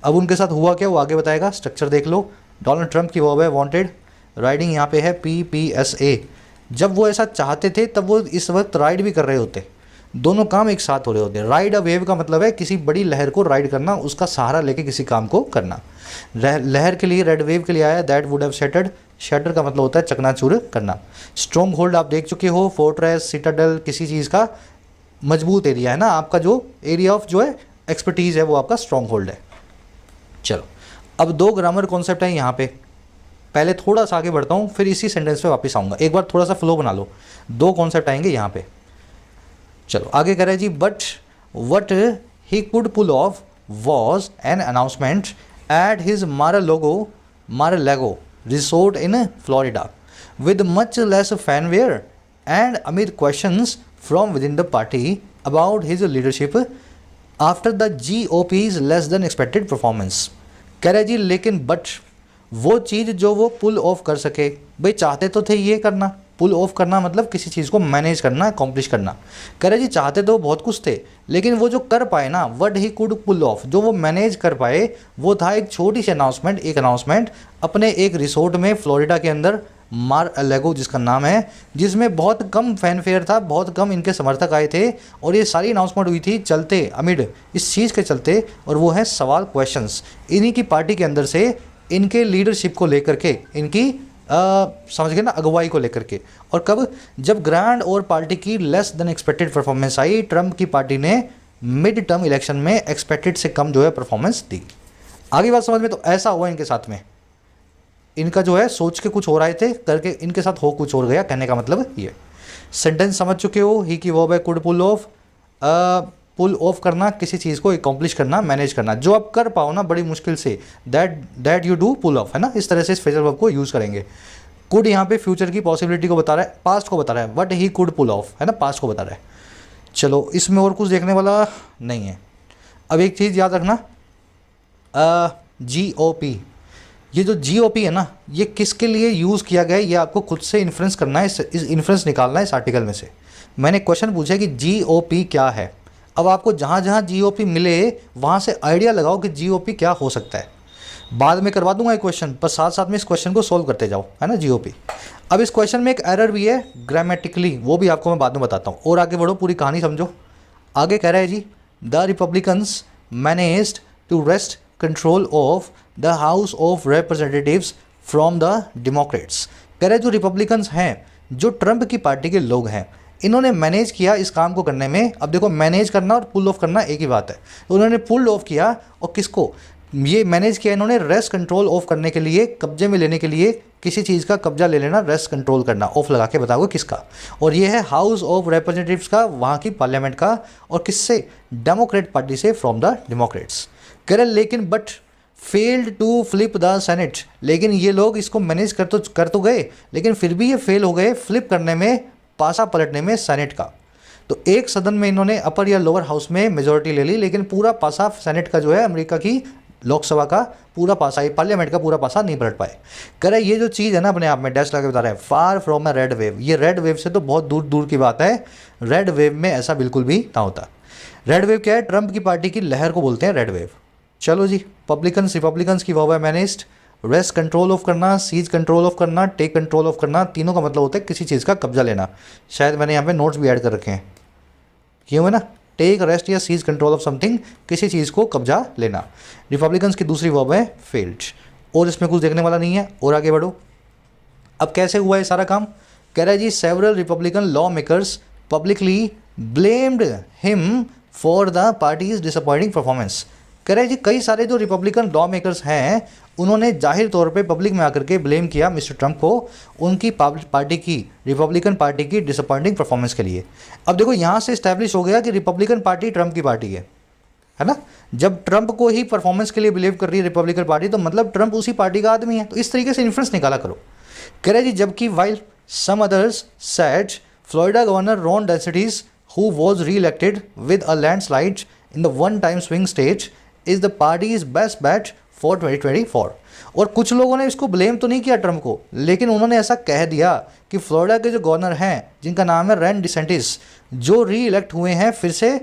अब उनके साथ हुआ क्या, वो आगे बताएगा। स्ट्रक्चर देख लो, डोनाल्ड ट्रंप की वर्ब है वांटेड, राइडिंग यहाँ पे है PPSA। जब वो ऐसा चाहते थे तब वो इस वक्त राइड भी कर रहे होते, दोनों काम एक साथ हो रहे होते हैं। राइड अ वेव का मतलब है किसी बड़ी लहर को राइड करना, उसका सहारा लेके किसी काम को करना। लहर के लिए, रेड वेव के लिए आया, that would have shattered, shutter का मतलब होता है चकनाचूर करना। स्ट्रॉन्ग होल्ड आप देख चुके हो, फोर्ट्रेस, सिटाडेल, किसी चीज़ का मजबूत एरिया है ना, आपका जो एरिया ऑफ जो है एक्सपर्टीज़ है वो आपका स्ट्रॉन्ग होल्ड है। चलो अब 2 ग्रामर कॉन्सेप्ट हैं यहाँ पे, पहले थोड़ा सा आगे बढ़ता हूँ, फिर इसी सेंटेंस पे वापस आऊँगा। एक बार थोड़ा सा फ्लो बना लो, 2 कॉन्सेप्ट आएंगे यहाँ पे। चलो आगे कह रहे हैं जी, but what he could pull off was an announcement at his मार-a-Lago resort in Florida with much less fanfare and amid questions from within the party about his leadership after the GOP's less than expected performance। कह रहे जी, लेकिन but वो चीज़ जो वो पुल of कर सके, भाई चाहते तो थे ये करना, पुल ऑफ करना मतलब किसी चीज़ को मैनेज करना, अकॉम्प्लिश करना। कह रहे जी चाहते तो बहुत कुछ थे, लेकिन वो जो कर पाए ना, what he could pull off, जो वो मैनेज कर पाए, वो था एक छोटी सी अनाउंसमेंट, एक अनाउंसमेंट अपने एक रिसोर्ट में फ्लोरिडा के अंदर, मार-a-Lago जिसका नाम है, जिसमें बहुत कम फैनफेयर था, बहुत कम इनके समर्थक आए थे, और ये सारी अनाउंसमेंट हुई थी चलते अमिड इस चीज़ के चलते, और वो है सवाल, क्वेश्चंस इन्हीं की पार्टी के अंदर से, इनके लीडरशिप को लेकर के, इनकी समझ गए ना, अगुवाई को लेकर के। और कब, जब ग्रैंड और पार्टी की लेस देन एक्सपेक्टेड परफॉर्मेंस आई, ट्रंप की पार्टी ने मिड टर्म इलेक्शन में एक्सपेक्टेड से कम जो है परफॉर्मेंस दी। आगे बात समझ में, तो ऐसा हुआ इनके साथ में, इनका जो है सोच के कुछ हो रहे थे, करके इनके साथ हो कुछ और गया, कहने का मतलब ये। सेंटेंस समझ चुके हो, ही की वर्ब है could pull off, pull off करना, किसी चीज़ को अकॉम्प्लिश करना, मैनेज करना, जो आप कर पाओ ना बड़ी मुश्किल से, that you do pull off, है ना, इस तरह से इस फ्रेजल वर्ब को यूज़ करेंगे। कुड यहाँ पे फ्यूचर की पॉसिबिलिटी को बता रहा है, पास्ट को बता रहा है, what he could pull off, है ना, पास्ट को बता रहा है। चलो इसमें और कुछ देखने वाला नहीं है। अब एक चीज़ याद रखना, GOP, ये जो GOP है ना, ये किसके लिए यूज़ किया गया है ये आपको खुद से इन्फ्रेंस करना है, इस इन्फ्रेंस निकालना है इस आर्टिकल में से। मैंने क्वेश्चन पूछा कि GOP क्या है। अब आपको जहाँ जहाँ GOP मिले वहाँ से आइडिया लगाओ कि GOP क्या हो सकता है। बाद में करवा दूंगा ये क्वेश्चन, पर साथ साथ में इस क्वेश्चन को सोल्व करते जाओ, है ना GOP। अब इस क्वेश्चन में एक एरर भी है ग्रामेटिकली, वो भी आपको मैं बाद में बताता हूँ। और आगे बढ़ो, पूरी कहानी समझो। आगे कह रहा है जी, the Republicans managed to wrest control of the House of Representatives from the Democrats. कह रहे जो रिपब्लिकन्स हैं, जो ट्रंप की पार्टी के लोग हैं, इन्होंने मैनेज किया इस काम को करने में। अब देखो, मैनेज करना और पुल ऑफ करना एक ही बात है। तो उन्होंने पुल ऑफ किया, और किसको ये मैनेज किया इन्होंने, रेस्ट कंट्रोल ऑफ करने के लिए, कब्जे में लेने के लिए, किसी चीज़ का कब्जा ले लेना, रेस्ट कंट्रोल करना, ऑफ लगा के बताओगे किसका। और ये है हाउस ऑफ रिप्रेजेंटेटिव्स का, वहाँ की पार्लियामेंट का, और किससे, डेमोक्रेट पार्टी से, फ्रॉम द डेमोक्रेट्स। कह रहे लेकिन but failed to flip the Senate, लेकिन ये लोग इसको मैनेज कर तो गए, लेकिन फिर भी ये फेल हो गए फ्लिप करने में, पासा पलटने में सेनेट का। तो एक सदन में इन्होंने अपर या लोअर हाउस में मेजोरिटी ले ली, लेकिन पूरा पासा सेनेट का जो है, अमेरिका की लोकसभा का पूरा पासा, ये पार्लियामेंट का पूरा पासा नहीं पलट पाए। कह रहे ये जो चीज़ है ना, अपने आप में डैश लगा के बता रहे हैं, far from a red wave, ये रेड वेव से तो बहुत दूर दूर की बात है। रेड वेव में ऐसा बिल्कुल भी ना होता। रेड वेव क्या है, ट्रंप की पार्टी की लहर को बोलते हैं रेड वेव। चलो जी, रिपब्लिकन्स की वाह मैनेज्ड, रेस्ट कंट्रोल ऑफ करना, सीज कंट्रोल ऑफ करना, टेक कंट्रोल ऑफ करना, तीनों का मतलब होता है किसी चीज़ का कब्जा लेना। शायद मैंने यहाँ पे नोट्स भी ऐड कर रखे हैं, क्यों है ना, टेक रेस्ट या सीज कंट्रोल ऑफ समथिंग, किसी चीज़ को कब्जा लेना। रिपब्लिकन्स की दूसरी वर्ब है फेल्ड, और इसमें कुछ देखने वाला नहीं है। और आगे बढ़ो, अब कैसे हुआ ये सारा काम। कह रहा है जी, several Republican law makers publicly blamed him for the party's disappointing performance. कह रहे हैं जी, कई सारे जो रिपब्लिकन लॉ मेकर्स हैं, उन्होंने जाहिर तौर पे पब्लिक में आकर के ब्लेम किया मिस्टर ट्रंप को, उनकी पार्टी की, रिपब्लिकन पार्टी की डिसअपॉइंटिंग परफॉर्मेंस के लिए। अब देखो, यहाँ से इस्टेब्लिश हो गया कि रिपब्लिकन पार्टी ट्रंप की पार्टी है ना। जब ट्रंप को ही परफॉर्मेंस के लिए बिलीव कर रही है रिपब्लिकन पार्टी, तो मतलब ट्रंप उसी पार्टी का आदमी है। तो इस तरीके से इन्फ्लुएंस निकाला करो। कह रहे जी, जबकि while some others said Florida governor Ron DeSantis, who was reelected with a landslide in the one time swing state, is the party's best bet for 2024। और कुछ लोगों ने इसको ब्लेम तो नहीं किया ट्रंप को, लेकिन उन्होंने ऐसा कह दिया कि फ्लोरिडा के जो गवर्नर हैं, जिनका नाम है रॉन डिसेंटिस, जो री इलेक्ट हुए हैं, फिर से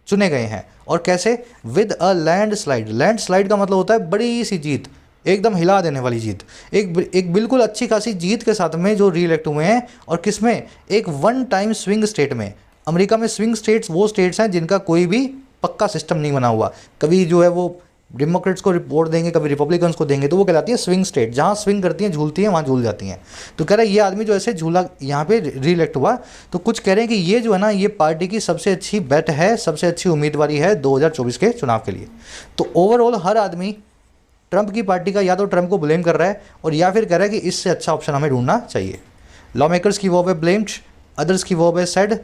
चुने गए हैं, और कैसे, विद अ लैंडस्लाइड। लैंडस्लाइड का मतलब होता है बड़ी सी जीत, एकदम हिला देने वाली जीत, एक बिल्कुल अच्छी खासी जीत के साथ में जो री इलेक्ट हुए हैं। और किस में, एक वन टाइम स्विंग स्टेट में। अमेरिका में स्विंग स्टेट्स वो स्टेट्स हैं जिनका कोई भी पक्का सिस्टम नहीं बना हुआ, कभी जो है वो डेमोक्रेट्स को रिपोर्ट देंगे, कभी रिपब्लिकन्स को देंगे, तो वो कहलाती है स्विंग स्टेट, जहाँ स्विंग करती हैं, झूलती हैं, वहाँ झूल जाती हैं। तो कह रहे हैं ये आदमी जो ऐसे झूला, यहाँ पे री इलेक्ट हुआ। तो कुछ कह रहे हैं कि ये जो है ना, ये पार्टी की सबसे अच्छी बेट है, सबसे अच्छी उम्मीदवारी है 2024 के चुनाव के लिए। तो ओवरऑल हर आदमी ट्रंप की पार्टी का या तो ट्रंप को ब्लेम कर रहा है, और या फिर कह रहा है कि इससे अच्छा ऑप्शन हमें ढूंढना चाहिए। लॉ मेकर्स की वर्ब है ब्लेम्ड, अदर्स की वर्ब है सेड,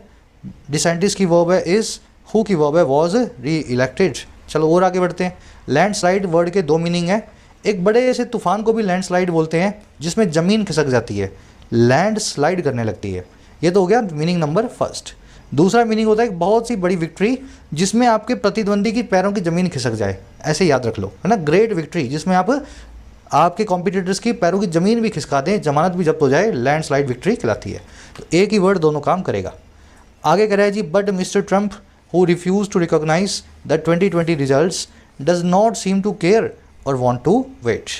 डिसेंटिस की वर्ब है इज, हु की वर्ब है वॉज री इलेक्टेड। चलो और आगे बढ़ते हैं। लैंडस्लाइड वर्ड के दो मीनिंग है। एक बड़े ऐसे तूफान को भी लैंडस्लाइड बोलते हैं, जिसमें ज़मीन खिसक जाती है, लैंड स्लाइड करने लगती है। ये तो हो गया मीनिंग नंबर फर्स्ट। दूसरा मीनिंग होता है एक बहुत सी बड़ी विक्ट्री, जिसमें आपके प्रतिद्वंदी की पैरों की ज़मीन खिसक जाए, ऐसे याद रख लो, है ना। ग्रेट विक्ट्री, जिसमें आपके कॉम्पिटिटर्स की पैरों की ज़मीन भी खिसका दें, जमानत भी जब्त हो जाए, लैंडस्लाइड विक्ट्री कहलाती है। तो एक ही वर्ड दोनों काम करेगा। आगे कह रहा है जी, but Mister Trump who refuse to recognize the 2020 results does not seem to care और वॉन्ट टू वेट।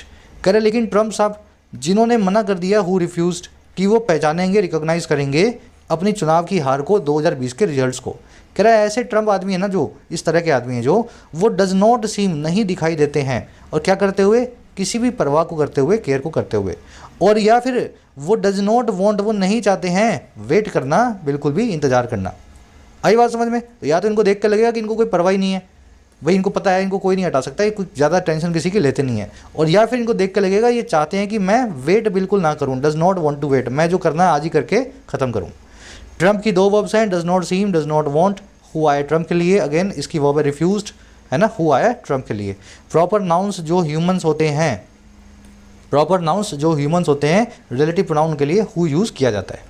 कह रहे लेकिन ट्रंप साहब, जिन्होंने मना कर दिया, हु रिफ्यूज्ड, कि वो पहचानेंगे, रिकॉग्नाइज करेंगे अपनी चुनाव की हार को, 2020 के रिजल्ट्स को। कह रहा है ऐसे ट्रंप आदमी है ना, जो इस तरह के आदमी हैं, जो वो डज नॉट सीम, नहीं दिखाई देते हैं, और क्या करते हुए, किसी भी परवाह को करते हुए, केयर को करते हुए, और या फिर वो डज नॉट वॉन्ट, वो नहीं चाहते हैं वेट करना, बिल्कुल भी इंतजार करना। आई बात समझ में। तो या तो इनको देख कर लगेगा कि इनको कोई परवाह ही नहीं है, भाई इनको पता है इनको कोई नहीं हटा सकता, ये कुछ ज़्यादा टेंशन किसी की लेते नहीं है, और या फिर इनको देख कर लगेगा ये चाहते हैं कि मैं वेट बिल्कुल ना करूं, does not want to wait, मैं जो करना है आज ही करके ख़त्म करूं। ट्रंप की दो वर्ब्स हैं, does not seam, does not want. Who आया ट्रंप के लिए, अगेन इसकी वर्ब है रिफ्यूज्ड, है ना, हु आया ट्रंप के लिए। प्रॉपर नाउन्स जो ह्यूमन्स होते हैं, प्रॉपर नाउन्स जो ह्यूमन्स होते हैं, रिलेटिव प्रोनाउन के लिए हु यूज़ किया जाता है।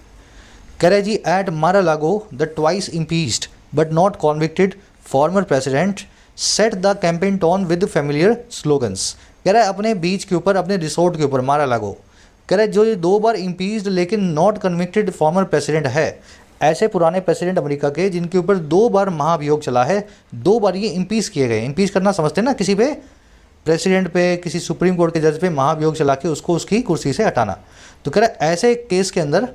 कह रहे जी at Mar a Lago the twice impeached but not convicted former president set the campaign tone with familiar slogans. कह रहा है अपने बीच के ऊपर, अपने रिसोर्ट के ऊपर मारालागो, कह रहा है जो ये 2 बार इम्पीच्ड लेकिन नॉट कन्विक्टेड फॉर्मर प्रेसिडेंट है, ऐसे पुराने प्रेसिडेंट अमेरिका के जिनके ऊपर 2 बार महाभियोग चला है, 2 बार ये इम्पीच किए गए। इम्पीच करना समझते हैं ना, किसी पे प्रेसिडेंट पे, किसी सुप्रीम कोर्ट के जज पे महाभियोग चला के उसको उसकी कुर्सी से हटाना। तो कह रहा है ऐसे केस के अंदर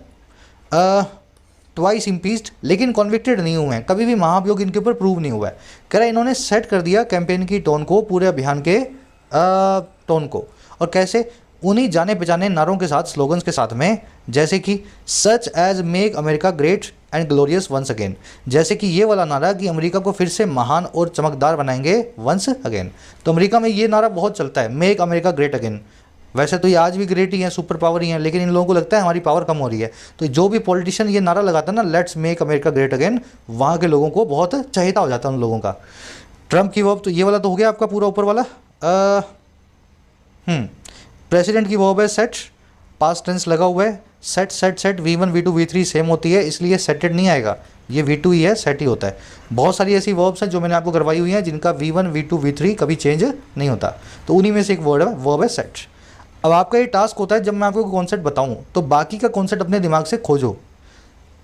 ट्वाइस इम्पीच्ड लेकिन कॉन्विक्टेड नहीं हुए हैं, कभी भी महाभियोग इनके ऊपर प्रूव नहीं हुआ है। कह रहा है इन्होंने सेट कर दिया कैंपेन की टोन को, पूरे अभियान के टोन को। और कैसे? उन्हीं जाने पहचाने नारों के साथ, स्लोगन्स के साथ में, जैसे कि such as make America great and glorious once again, जैसे कि ये वाला नारा कि अमेरिका को फिर से महान और चमकदार बनाएंगे वंस अगेन। तो अमेरिका में ये नारा बहुत चलता है, मेक अमेरिका ग्रेट अगेन। वैसे तो ये आज भी ग्रेट ही हैं, सुपर पावर ही हैं, लेकिन इन लोगों को लगता है हमारी पावर कम हो रही है। तो जो भी पॉलिटिशियन ये नारा लगाता है ना, let's make America great again, वहाँ के लोगों को बहुत चहेता हो जाता है उन लोगों का। ट्रम्प की वर्ब, तो ये वाला तो हो गया आपका पूरा ऊपर वाला। प्रेसिडेंट की वर्ब है सेट, पास्ट टेंस लगा हुआ है, set set set, V1 V2 V3 same होती है, इसलिए सेटेड नहीं आएगा, ये V2 ही है, सेट ही होता है। बहुत सारी ऐसी वर्ब्स हैं जो मैंने आपको करवाई हुई हैं जिनका V1 V2 V3 कभी चेंज नहीं होता, तो उन्हीं में से एक वर्ब है सेट। अब आपका ये टास्क होता है, जब मैं आपको कॉन्सेप्ट बताऊँ तो बाकी का कॉन्सेप्ट अपने दिमाग से खोजो।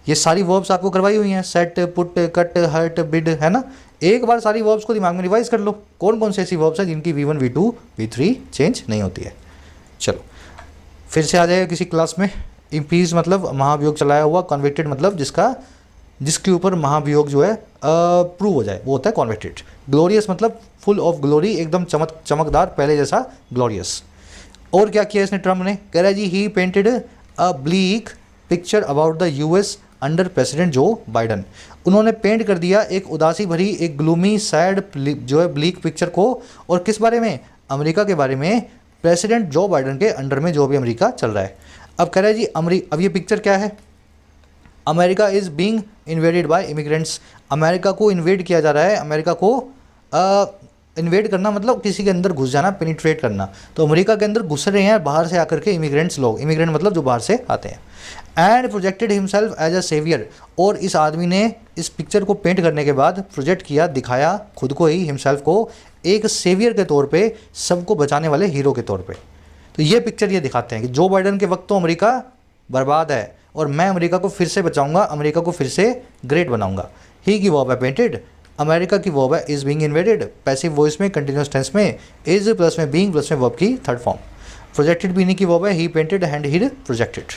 ये सारी वर्ब्स आपको करवाई हुई हैं, set, put, cut, hurt, bid, है ना। एक बार सारी वर्ब्स को दिमाग में रिवाइज कर लो, कौन कौन सी ऐसी वर्ब्स हैं जिनकी V1 V2 V3 चेंज नहीं होती है। चलो फिर से आ जाएगा किसी क्लास में। इम्पीच मतलब महाभियोग चलाया हुआ, कॉन्विक्टेड मतलब जिसके ऊपर महाभियोग जो है प्रूव हो जाए, वो होता है कॉन्विक्टेड। ग्लोरियस मतलब फुल ऑफ ग्लोरी, एकदम चमकदार, पहले जैसा ग्लोरियस। और क्या किया इसने ट्रम्प ने? कह रहा है जी he painted a bleak picture about the US under president Joe Biden. उन्होंने पेंट कर दिया एक उदासी भरी, एक ग्लूमी सैड जो है ब्लीक पिक्चर को, और किस बारे में? अमेरिका के बारे में, प्रेसिडेंट जो बाइडन के अंडर में जो भी अमेरिका चल रहा है। अब कह रहा है जी अब ये पिक्चर क्या है? America is being invaded by immigrants. America को इन्वेड किया जा रहा है। अमेरिका को इन्वेड करना मतलब किसी के अंदर घुस जाना, पेनिट्रेट करना। तो अमेरिका के अंदर घुस रहे हैं बाहर से आकर के इमिग्रेंट्स लोग, इमिग्रेंट मतलब जो बाहर से आते हैं। And projected himself as a saviour, और इस आदमी ने इस पिक्चर को पेंट करने के बाद प्रोजेक्ट किया, दिखाया खुद को ही, हिमसेल्फ को, एक सेवियर के तौर पे, सबको बचाने वाले हीरो के तौर पे। तो ये पिक्चर ये दिखाते हैं कि जो बाइडन के वक्त तो अमेरिका बर्बाद है और मैं अमेरिका को फिर से बचाऊंगा, अमेरिका को फिर से ग्रेट बनाऊंगा। ही की वर्ब है पेंटेड, अमेरिका की वर्ब है is being invaded, passive voice में, कंटिन्यूस टेंस में, इज प्लस में बीइंग प्लस में वर्ब की थर्ड फॉर्म। प्रोजेक्टेड बीनी की वर्ब है ही पेंटेड एंड ही प्रोजेक्टेड।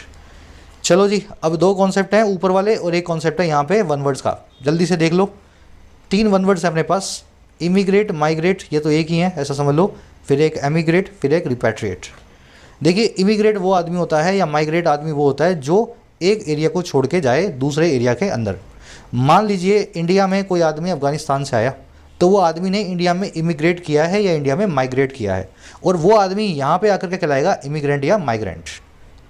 चलो जी, अब 2 कॉन्सेप्ट हैं ऊपर वाले और एक कॉन्सेप्ट है यहाँ पे वन वर्ड्स का, जल्दी से देख लो। 3 वन वर्ड्स है अपने पास, इमिग्रेट, माइग्रेट, ये तो एक ही है ऐसा समझ लो, फिर एक एमिग्रेट, फिर एक रिपैट्रिएट। देखिए इमिग्रेट वो आदमी होता है या माइग्रेट आदमी वो होता है जो एक एरिया को छोड़ के जाए दूसरे एरिया के अंदर। मान लीजिए इंडिया में कोई आदमी अफगानिस्तान से आया, तो वो आदमी ने इंडिया में इमिग्रेट किया है या इंडिया में माइग्रेट किया है, और वो आदमी यहाँ पे आकर के कहलाएगा इमिग्रेंट या माइग्रेंट।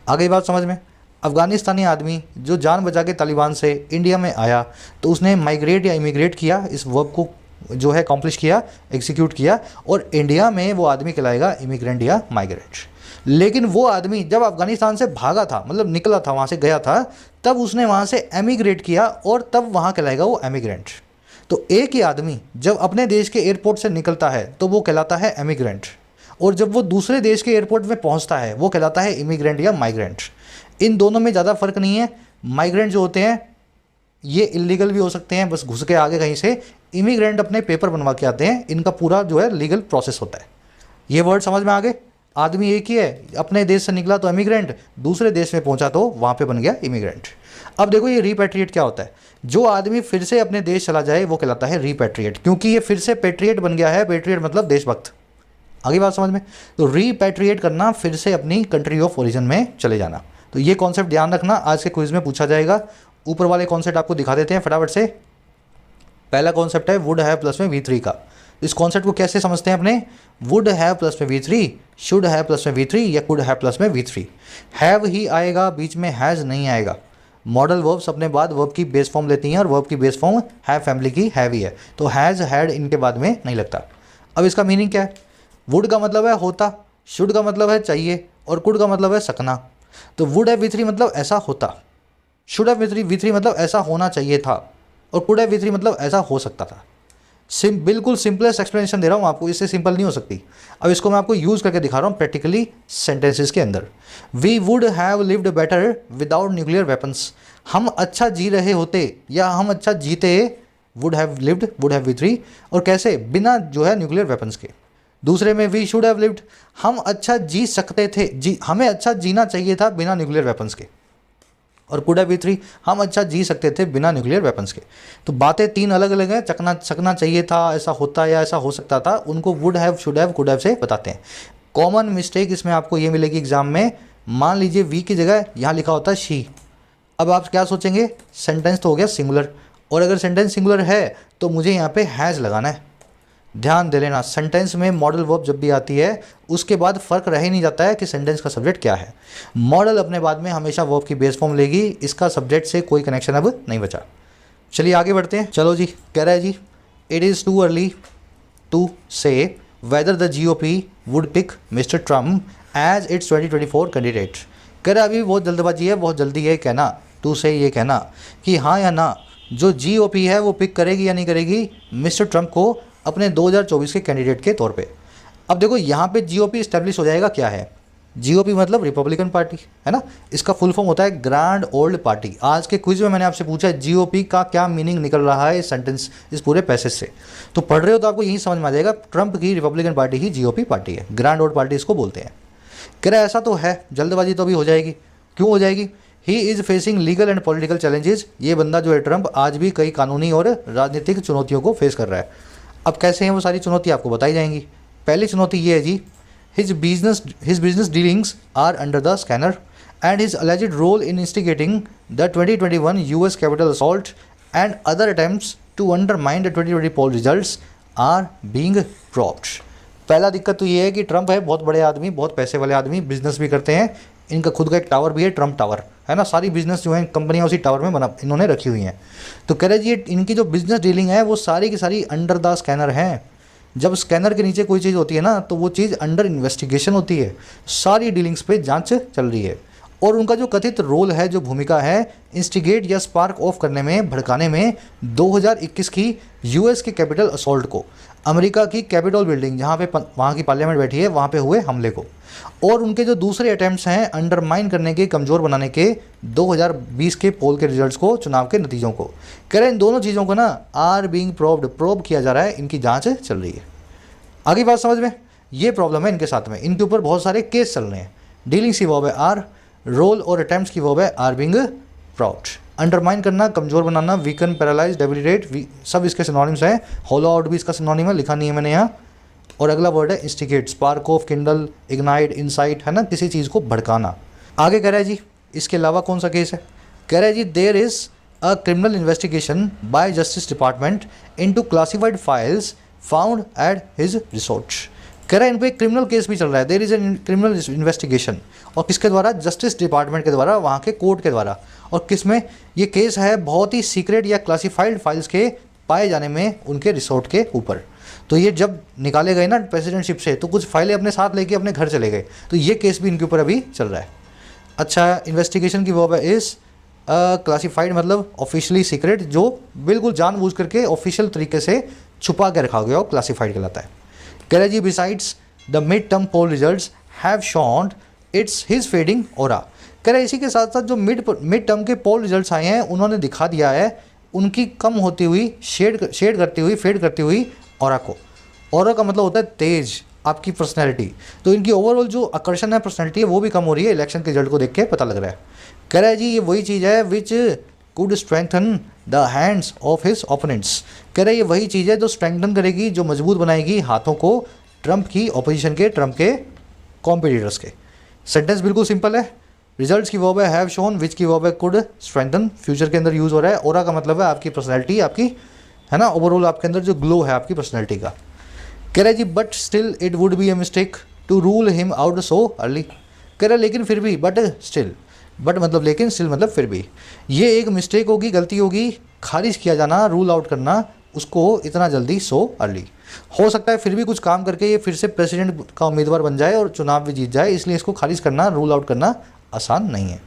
आ गई बात समझ में? अफगानिस्तानी आदमी जो जान बचा के तालिबान से इंडिया में आया, तो उसने माइग्रेट या इमिग्रेट किया, इस वर्ब को जो है अकॉम्प्लिश किया, एग्जीक्यूट किया, और इंडिया में वो आदमी कहलाएगा इमिग्रेंट या माइग्रेंट। लेकिन वो आदमी जब अफगानिस्तान से भागा था, मतलब निकला था, वहाँ से गया था, तब उसने वहाँ से एमिग्रेट किया और तब वहाँ कहलाएगा वो एमिग्रेंट। तो एक ही आदमी जब अपने देश के एयरपोर्ट से निकलता है तो वो कहलाता है एमिग्रेंट, और जब वो दूसरे देश के एयरपोर्ट में पहुँचता है वो कहलाता है इमिग्रेंट या माइग्रेंट। इन दोनों में ज़्यादा फर्क नहीं है। माइग्रेंट जो होते हैं ये इलीगल भी हो सकते हैं, बस घुस के आगे कहीं से। इमिग्रेंट अपने पेपर बनवा के आते हैं, इनका पूरा जो है लीगल प्रोसेस होता है। ये वर्ड समझ में आ गए? आदमी एक ही है, अपने देश से निकला तो इमिग्रेंट, दूसरे देश में पहुंचा तो वहाँ पे बन गया इमिग्रेंट। अब देखो ये रिपैट्रिएट क्या होता है? जो आदमी फिर से अपने देश चला जाए वो कहलाता है रिपैट्रिएट, क्योंकि ये फिर से पैट्रिएट बन गया है। पैट्रिएट मतलब देशभक्त। आगे बात समझ में? तो रिपैट्रिएट करना, फिर से अपनी कंट्री ऑफ ओरिजिन में चले जाना। तो ये कॉन्सेप्ट ध्यान रखना, आज के क्विज में पूछा जाएगा। ऊपर वाले कॉन्सेप्ट आपको दिखा देते हैं फटाफट से। पहला कॉन्सेप्ट है वुड हैव प्लस में V3 का। इस कॉन्सेप्ट को कैसे समझते हैं अपने? वुड हैव प्लस में V3, शुड हैव प्लस में V3 या कुड हैव प्लस में V3। हैव ही आएगा, बीच में हैज़ नहीं आएगा। मॉडल वर्ब्स अपने बाद वर्ब की बेस फॉर्म लेती हैं, और वर्ब की बेस फॉर्म हैव फैमिली की हैव ही है, तो हैज़ हैड इनके बाद में नहीं लगता। अब इसका मीनिंग क्या है? वुड का मतलब है होता, शुड का मतलब है चाहिए, और कुड का मतलब है सकना। तो वुड हैव V3 मतलब ऐसा होता, शुड हैव वी थ्री मतलब ऐसा होना चाहिए था, और कुड हैव वी थ्री मतलब ऐसा हो सकता था। बिल्कुल सिंपलेस्ट एक्सप्लेनेशन दे रहा हूँ आपको, इससे सिंपल नहीं हो सकती। अब इसको मैं आपको यूज़ करके दिखा रहा हूँ प्रैक्टिकली सेंटेंसेस के अंदर। We would have lived better without nuclear weapons, हम अच्छा जी रहे होते या हम अच्छा जीते, would have lived, would have we three, और कैसे, बिना जो है न्यूक्लियर वेपन्स के। दूसरे में वी शुड हैव लिव्ड, हम अच्छा जी सकते थे, हमें अच्छा जीना चाहिए था बिना न्यूक्लियर वेपन्स के। और कुड हैव वी थ्री, हम अच्छा जी सकते थे बिना न्यूक्लियर वेपन्स के। तो बातें तीन अलग अलग हैं, सकना चाहिए था, ऐसा होता या ऐसा हो सकता था, उनको would have, should have, could have से बताते हैं। कॉमन मिस्टेक इसमें आपको ये मिलेगी एग्जाम में, मान लीजिए वी की जगह यहाँ लिखा होता है शी। अब आप क्या सोचेंगे, सेंटेंस तो हो गया सिंगुलर, और अगर सेंटेंस सिंगुलर है तो मुझे यहाँ पे हैज़ लगाना है। ध्यान दे लेना, सेंटेंस में मॉडल वर्ब जब भी आती है उसके बाद फ़र्क रह ही नहीं जाता है कि सेंटेंस का सब्जेक्ट क्या है। मॉडल अपने बाद में हमेशा वर्ब की बेस फॉर्म लेगी, इसका सब्जेक्ट से कोई कनेक्शन अब नहीं बचा। चलिए आगे बढ़ते हैं। चलो जी, कह रहा है जी, it is too early to say whether the GOP would pick Mister Trump as its 2024 candidate. कह रहा है अभी बहुत जल्दबाजी है, बहुत जल्दी है कहना, टू से ये कहना कि हाँ या ना जो GOP है वो पिक करेगी या नहीं करेगी मिस्टर ट्रम्प को अपने 2024 के कैंडिडेट के तौर पे। अब देखो यहाँ पे GOP इस्टेब्लिश हो जाएगा, क्या है GOP मतलब रिपब्लिकन पार्टी है ना, इसका फुल फॉर्म होता है ग्रैंड ओल्ड पार्टी। आज के क्विज में मैंने आपसे पूछा GOP का क्या मीनिंग निकल रहा है इस सेंटेंस, इस पूरे पैसेज से, तो पढ़ रहे हो तो आपको यही समझ में आ जाएगा, ट्रंप की रिपब्लिकन पार्टी ही GOP पार्टी है, ग्रैंड ओल्ड पार्टी इसको बोलते हैं। कह रहा ऐसा तो है, जल्दबाजी तो अभी हो जाएगी, क्यों हो जाएगी, he is facing legal and political challenges, ये बंदा जो है ट्रंप आज भी कई कानूनी और राजनीतिक चुनौतियों को फेस कर रहा है। अब कैसे हैं वो सारी चुनौती आपको बताई जाएंगी। पहली चुनौती ये है जी, his business dealings are under the scanner and his alleged role in instigating the 2021 US capitol assault and other attempts to undermine the 2020 poll results are being probed. पहला दिक्कत तो ये है कि ट्रंप है बहुत बड़े आदमी, बहुत पैसे वाले आदमी, बिजनेस भी करते हैं, इनका खुद का एक टावर भी है, ट्रंप टावर है ना, सारी बिजनेस जो है कंपनियां उसी टावर में बना इन्होंने रखी हुई हैं। तो कह रहे जी इनकी जो बिजनेस डीलिंग है वो सारी की सारी अंडर द स्कैनर हैं। जब स्कैनर के नीचे कोई चीज़ होती है ना तो वो चीज़ अंडर इन्वेस्टिगेशन होती है, सारी डीलिंग्स पे जांच चल रही है। और उनका जो कथित रोल है, जो भूमिका है इंस्टिगेट या स्पार्क ऑफ करने में, भड़काने में 2021 की US के कैपिटल असॉल्ट को, अमेरिका की कैपिटल बिल्डिंग जहाँ पे वहाँ की पार्लियामेंट बैठी है वहाँ पे हुए हमले को, और उनके जो दूसरे अटैम्प्ट्स हैं अंडरमाइन करने के, कमज़ोर बनाने के 2020 के पोल के रिजल्ट्स को, चुनाव के नतीजों को। कह रहे हैं इन दोनों चीज़ों को ना आर बीइंग प्रोब किया जा रहा है, इनकी जांच चल रही है। आगे बात समझ में, ये प्रॉब्लम है इनके साथ में, इनके ऊपर बहुत सारे केस चल रहे हैं। डीलिंग्स की वर्ब है आर, रोल और अटैम्प्ट्स की वर्ब है आर बीइंग प्रोब्ड। अंडरमाइन करना, कमज़ोर बनाना, वीकन, पैरालाइज, डेबिलिटेट, सब इसके सिनोनिम्स हैं। होलो आउट भी इसका सिनोनिम है, लिखा नहीं है मैंने यहाँ। और अगला वर्ड है instigate, spark of, Kindle, ignite, insight है ना, किसी चीज़ को भड़काना। आगे कह रहा है जी इसके अलावा कौन सा केस है, कह रहा है जी there is a criminal investigation by justice department into classified files found at his resort. कह रहा है इन पे क्रिमिनल केस भी चल रहा है, there is an criminal investigation, और किसके द्वारा, जस्टिस डिपार्टमेंट के द्वारा, वहाँ के कोर्ट के द्वारा। और किस में ये केस है, बहुत ही सीक्रेट या क्लासिफाइड फाइल्स के पाए जाने में उनके रिसोर्ट के ऊपर। तो ये जब निकाले गए ना प्रेसिडेंटशिप से तो कुछ फाइलें अपने साथ लेके अपने घर चले गए, तो ये केस भी इनके ऊपर अभी चल रहा है। अच्छा, इन्वेस्टिगेशन की वर्ब है इस, क्लासिफाइड मतलब ऑफिशियली सीक्रेट, जो बिल्कुल जानबूझ करके ऑफिशियल तरीके से छुपा के रखा गया हो, क्लासिफाइड कहलाता है। कह रहे जी besides the mid term poll results have shown it's his fading aura. कह रहे इसी के साथ साथ जो मिड टर्म के पोल रिजल्ट्स आए हैं उन्होंने दिखा दिया है उनकी कम होती हुई, शेड करती हुई, फेड करती हुई ऑरा को। ऑरा का मतलब होता है तेज, आपकी पर्सनैलिटी। तो इनकी ओवरऑल जो आकर्षण है, पर्सनैलिटी है, वो भी कम हो रही है, इलेक्शन के रिजल्ट को देख के पता लग रहा है। कह रहा है जी ये वही चीज़ है which could strengthen the hands of his opponents. कह रहे ये वही चीज़ है जो स्ट्रेंथन करेगी, जो मजबूत बनाएगी हाथों को ट्रंप की ऑपोजिशन के, ट्रंप के कॉम्पिटिटर्स के। सेंटेंस बिल्कुल सिंपल है। रिजल्ट्स की वर्ब है हैव शोन, विच की वर्ब है कुड स्ट्रेंथन, फ्यूचर के अंदर यूज़ हो रहा है। ओरा का मतलब है आपकी पर्सनैलिटी, आपकी है ना, ओवरऑल आपके अंदर जो ग्लो है आपकी पर्सनैलिटी का। कह रहे जी but still it would be a mistake to rule him out so early. कह रहे लेकिन फिर भी, बट स्टिल, बट मतलब लेकिन, स्टिल मतलब फिर भी, ये एक मिस्टेक होगी, गलती होगी, खारिज किया जाना, रूल आउट करना उसको इतना जल्दी, सो अर्ली। हो सकता है फिर भी कुछ काम करके ये फिर से प्रेसिडेंट का उम्मीदवार बन जाए और चुनाव भी जीत जाए, इसलिए इसको खारिज करना, रूल आउट करना आसान नहीं है।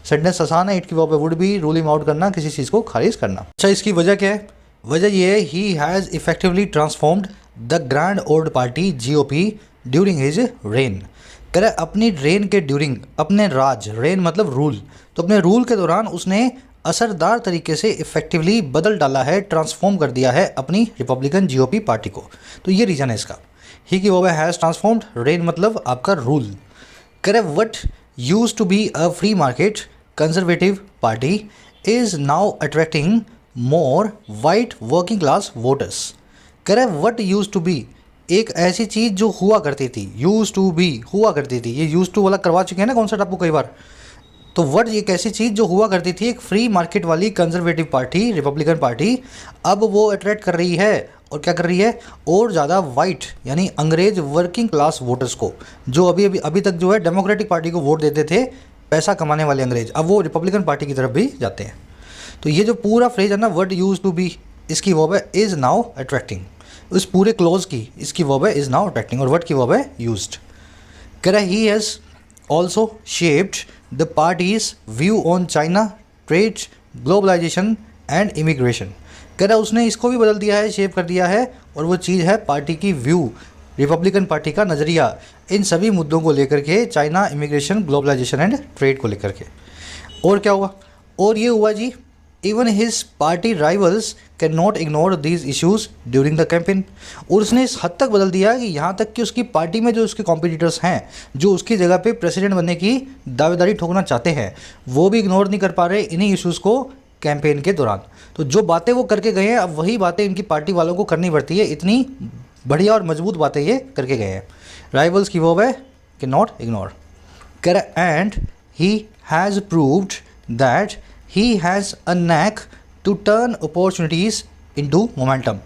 सेंटेंस आसान है, इट की वर्ब है वुड बी, रूलिंग आउट करना, किसी चीज़ को खारिज करना। अच्छा, इसकी वजह क्या है? वजह ये है he has effectively transformed the grand old party GOP during his rain. कह रहा अपनी रेन के ड्यूरिंग, अपने राज, रेन मतलब रूल, तो अपने रूल के दौरान उसने असरदार तरीके से इफेक्टिवली बदल डाला है, ट्रांसफॉर्म कर दिया है अपनी रिपब्लिकन GOP पार्टी को। तो ये रीज़न है इसका। ही की वो हैज़ ट्रांसफॉर्म्ड, रेन मतलब आपका रूल। कह रहे what use to be a free market conservative party is now attracting more white working class voters. कह रहे वट यूज टू बी, एक ऐसी चीज़ जो हुआ करती थी, यूज टू बी हुआ करती थी, ये यूज टू वाला करवा चुके हैं ना कॉन्सेप्ट आपको कई बार। तो वर्ड एक ऐसी चीज़ जो हुआ करती थी, एक फ्री मार्केट वाली कंजर्वेटिव पार्टी, रिपब्लिकन पार्टी, अब वो अट्रैक्ट कर रही है और क्या कर रही है, और ज़्यादा वाइट यानी अंग्रेज वर्किंग क्लास वोटर्स को, जो अभी तक जो है डेमोक्रेटिक पार्टी को वोट देते थे, पैसा कमाने वाले अंग्रेज, अब वो रिपब्लिकन पार्टी की तरफ भी जाते हैं। तो ये जो पूरा फ्रेज है ना, वर्ड यूज टू बी, इसकी वर्ब है इज़ नाउ अट्रैक्टिंग। उस पूरे क्लोज की इसकी वर्ब है इज़ नाउ अट्रैक्टिंग और वर्ड की वर्ब है यूज्ड। कह रहा he has also shaped the party's view on China, trade, globalisation and immigration. कह रहा उसने इसको भी बदल दिया है, शेप कर दिया है, और वो चीज़ है पार्टी की व्यू, रिपब्लिकन पार्टी का नज़रिया इन सभी मुद्दों को लेकर के, China, immigration, globalization and trade को लेकर के। और क्या हुआ? और ये हुआ जी, even his party rivals can not ignore these issues during the campaign. और उसने इस हद तक बदल दिया कि यहाँ तक कि उसकी पार्टी में जो उसके कॉम्पिटिटर्स हैं, जो उसकी जगह पे प्रेसिडेंट बनने की दावेदारी ठोकना चाहते हैं, वो भी इग्नोर नहीं कर पा रहे इन्हीं इश्यूज़ को कैंपेन के दौरान। तो जो बातें वो करके गए हैं, अब वही बातें इनकी पार्टी वालों को करनी पड़ती है, इतनी बढ़िया और मजबूत बातें ये करके गए हैं। राइवल्स की वो है कि नॉट इग्नोर। कर and he has proved that he has a knack to turn opportunities into momentum।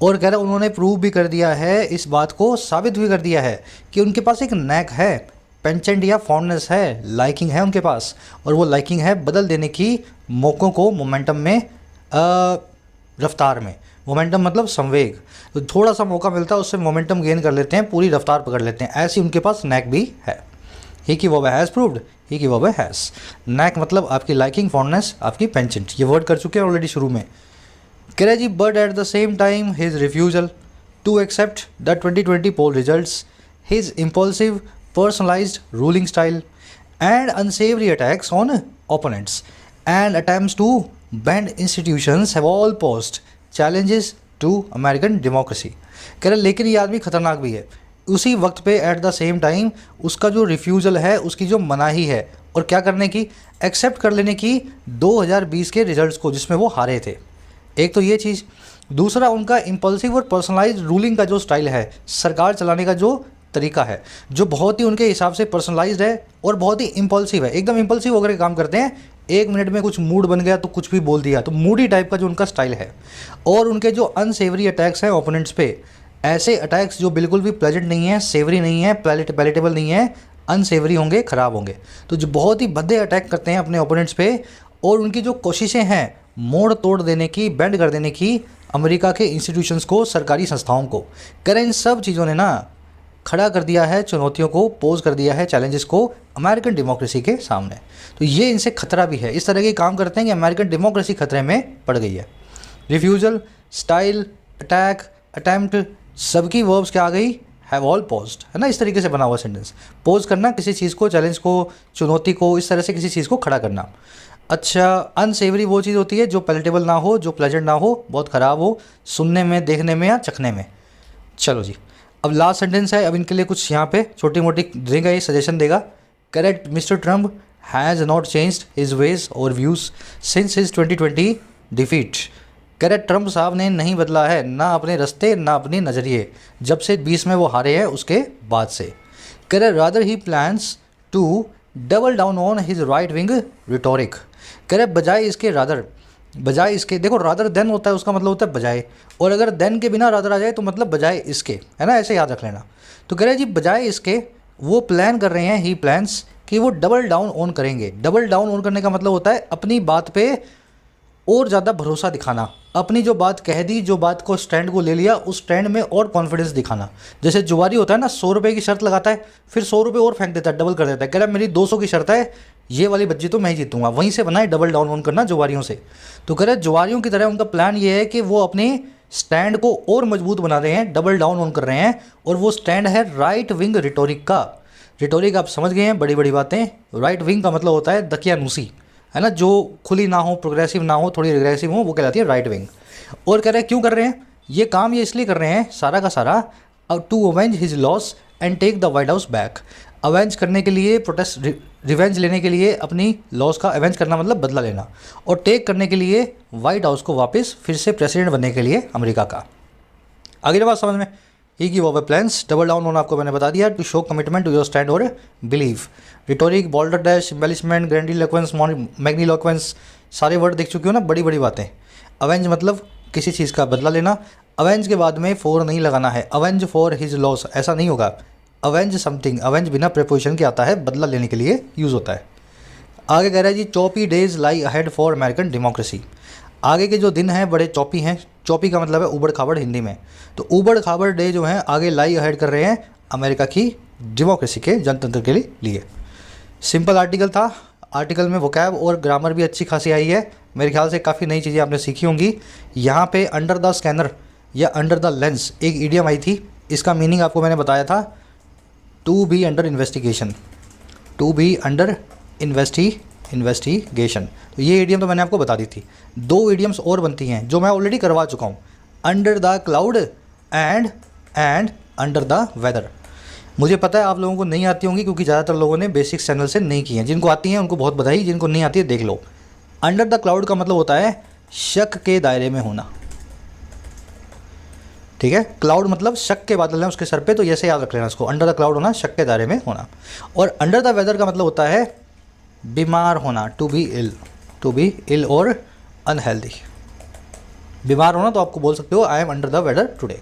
और कह रहा उन्होंने प्रूव भी कर दिया है, इस बात को साबित भी कर दिया है कि उनके पास एक नैक है, पेंचेंट या फॉन्डनेस है, लाइकिंग है उनके पास, और वो लाइकिंग है बदल देने की मौक़ों को मोमेंटम में, रफ्तार में। मोमेंटम मतलब संवेग, तो थोड़ा सा मौका मिलता है उससे मोमेंटम गेन कर लेते हैं, पूरी रफ्तार पकड़ लेते हैं, ऐसी उनके पास नैक भी है। ही की वर्ब हैज़ प्रूव्ड, ही की वर्ब हैज़। नैक मतलब आपकी लाइकिंग, फॉन्डनेस, आपकी पेंचेंट, ये वर्ड कर चुके हैं ऑलरेडी शुरू में। कह रहे जी but at the same time his refusal to accept the 2020 poll results, his impulsive personalized ruling style and unsavory attacks on opponents and attempts to bend institutions have all posed challenges to American democracy. कह रहे लेकिन ये आदमी खतरनाक भी है। उसी वक्त पे एट द सेम टाइम उसका जो रिफ्यूज़ल है, उसकी जो मनाही है, और क्या करने की, एक्सेप्ट कर लेने की 2020 के रिजल्ट्स को जिसमें वो हारे थे। एक तो ये चीज़, दूसरा उनका इम्पल्सिव और पर्सनलाइज्ड रूलिंग का जो स्टाइल है, सरकार चलाने का जो तरीका है, जो बहुत ही उनके हिसाब से पर्सनलाइज्ड है और बहुत ही इम्पल्सिव है, एकदम इम्पल्सिव होकर काम करते हैं। 1 मिनट में कुछ मूड बन गया तो कुछ भी बोल दिया, तो मूडी टाइप का जो उनका स्टाइल है। और उनके जो अनसेवरी अटैक्स हैं ओपोनेंट्स पे, ऐसे अटैक्स जो बिल्कुल भी प्लेजेंट नहीं है, सेवरी नहीं है, पैलेटेबल नहीं है, अनसेवरी होंगे, ख़राब होंगे। तो जो बहुत ही भद्दे अटैक करते हैं अपने ओपोनेंट्स पे, और उनकी जो कोशिशें हैं मोड़ तोड़ देने की, बेंड कर देने की अमेरिका के इंस्टीट्यूशंस को, सरकारी संस्थाओं को, करें इन सब चीज़ों ने ना खड़ा कर दिया है, चुनौतियों को पोज कर दिया है, चैलेंजेस को अमेरिकन डेमोक्रेसी के सामने। तो ये इनसे खतरा भी है, इस तरह के काम करते हैं कि अमेरिकन डेमोक्रेसी खतरे में पड़ गई है। रिफ्यूज़ल, स्टाइल, अटैक, अटैम्प्ट, सबकी वर्ब्स क्या आ गई, हैव ऑल पोज्ड, है ना, इस तरीके से बना हुआ सेंटेंस। पोज करना किसी चीज़ को, चैलेंज को, चुनौती को, इस तरह से किसी चीज़ को खड़ा करना। अच्छा, अनसेवरी वो चीज़ होती है जो पैलेटेबल ना हो, जो प्लेजेंट ना हो, बहुत ख़राब हो सुनने में, देखने में या चखने में। चलो जी, अब लास्ट सेंटेंस है, अब इनके लिए कुछ यहाँ पे छोटी मोटी देगा, ये सजेशन देगा। Correct, Mister Trump has not changed his ways और views since his 2020 defeat. Correct, Trump साहब ने नहीं बदला है ना अपने रास्ते, ना अपने नज़रिए, जब से 20 में वो हारे हैं उसके बाद से। Correct, rather he plans to double down on his right wing rhetoric. Correct, बजाय इसके रादर, बजाय इसके, देखो रादर देन होता है, उसका मतलब होता है बजाय, और अगर देन के बिना रादर आ जाए तो मतलब बजाय इसके, है ना, ऐसे याद रख लेना। तो कह रहे जी बजाय इसके वो प्लान कर रहे हैं, ही प्लान्स, कि वो डबल डाउन ऑन करेंगे। डबल डाउन ऑन करने का मतलब होता है अपनी बात पे और ज़्यादा भरोसा दिखाना, अपनी जो बात कह दी, जो बात को स्टैंड को ले लिया, उस स्टैंड में और कॉन्फिडेंस दिखाना। जैसे जुआरी होता है ना, 100 रुपये की शर्त लगाता है, फिर 100 रुपये और फेंक देता है, डबल कर देता है, कह रहा है मेरी 200 की शर्त है, ये वाली बच्ची तो मैं ही जीतूंगा। वहीं से बनाए डबल डाउन ऑन करना जुआरियों से। तो कह रहे जुआरियों की तरह उनका प्लान ये है कि वो अपने स्टैंड को और मजबूत बना रहे हैं, डबल डाउन ऑन कर रहे हैं, और वो स्टैंड है राइट विंग रिटोरिक का। रिटोरिक आप समझ गए हैं, बड़ी बड़ी बातें। राइट विंग का मतलब होता है दकियानूसी, है ना, जो खुली ना हो, प्रोग्रेसिव ना हो, थोड़ी रिग्रेसिव हो, वो कहलाती है राइट विंग। और कह रहे हैं क्यों कर रहे हैं ये काम, ये इसलिए कर रहे हैं सारा का सारा, to avenge his loss and take the White House back. Avenge करने के लिए, प्रोटेस्ट रिवेंज लेने के लिए, अपनी लॉस का अवेंज करना मतलब बदला लेना, और टेक करने के लिए व्हाइट हाउस को वापस फिर से प्रेसिडेंट बनने के लिए अमेरिका का। आगे बात समझ में, ही की वो प्लान्स डबल डाउन होना आपको मैंने बता दिया, to show commitment to your stand और believe. Rhetoric, bolder dash, embellishment, grandiloquence, magniloquence, सारे वर्ड देख चुके हो ना, बड़ी बड़ी बातें। अवेंज मतलब किसी चीज़ का बदला लेना। अवेंज के बाद में फॉर नहीं लगाना है, अवेंज फॉर हिज लॉस ऐसा नहीं होगा। अवेंज समथिंग, अवेंज बिना प्रीपोजिशन के आता है, बदला लेने के लिए यूज़ होता है। आगे कह रहा है जी, choppy days lie ahead for American democracy. आगे के जो दिन हैं बड़े चॉपी हैं। चॉपी का मतलब है उबड़ खाबड़ हिंदी में। तो उबड़ खाबड़ डे जो हैं आगे लाई अहेड कर रहे हैं अमेरिका की डेमोक्रेसी के, जनतंत्र के लिए। सिंपल आर्टिकल था, आर्टिकल में वोकैब और ग्रामर भी अच्छी खासी आई है। मेरे ख्याल से काफ़ी नई चीज़ें आपने सीखी होंगी। यहाँ पे अंडर द स्कैनर या अंडर द लेंस एक ईडियम आई थी, इसका मीनिंग आपको मैंने बताया था, to be under investigation, to be under investigation. तो ये ईडियम तो मैंने आपको बता दी थी। 2 ईडियम्स और बनती हैं जो मैं ऑलरेडी करवा चुका हूँ, under the cloud and under the weather. मुझे पता है आप लोगों को नहीं आती होंगी क्योंकि ज़्यादातर लोगों ने बेसिक्स चैनल से नहीं की हैं। जिनको आती हैं उनको बहुत बधाई, जिनको नहीं आती है देख लो। अंडर द क्लाउड का मतलब होता है शक के दायरे में होना, ठीक है। क्लाउड मतलब शक के बादल हैं उसके सर पे, तो ऐसे याद रख लेना इसको, अंडर द क्लाउड होना, शक के दायरे में होना। और अंडर द वेदर का मतलब होता है बीमार होना, टू बी इल और अनहेल्दी। बीमार होना तो आपको बोल सकते हो I am under the weather today.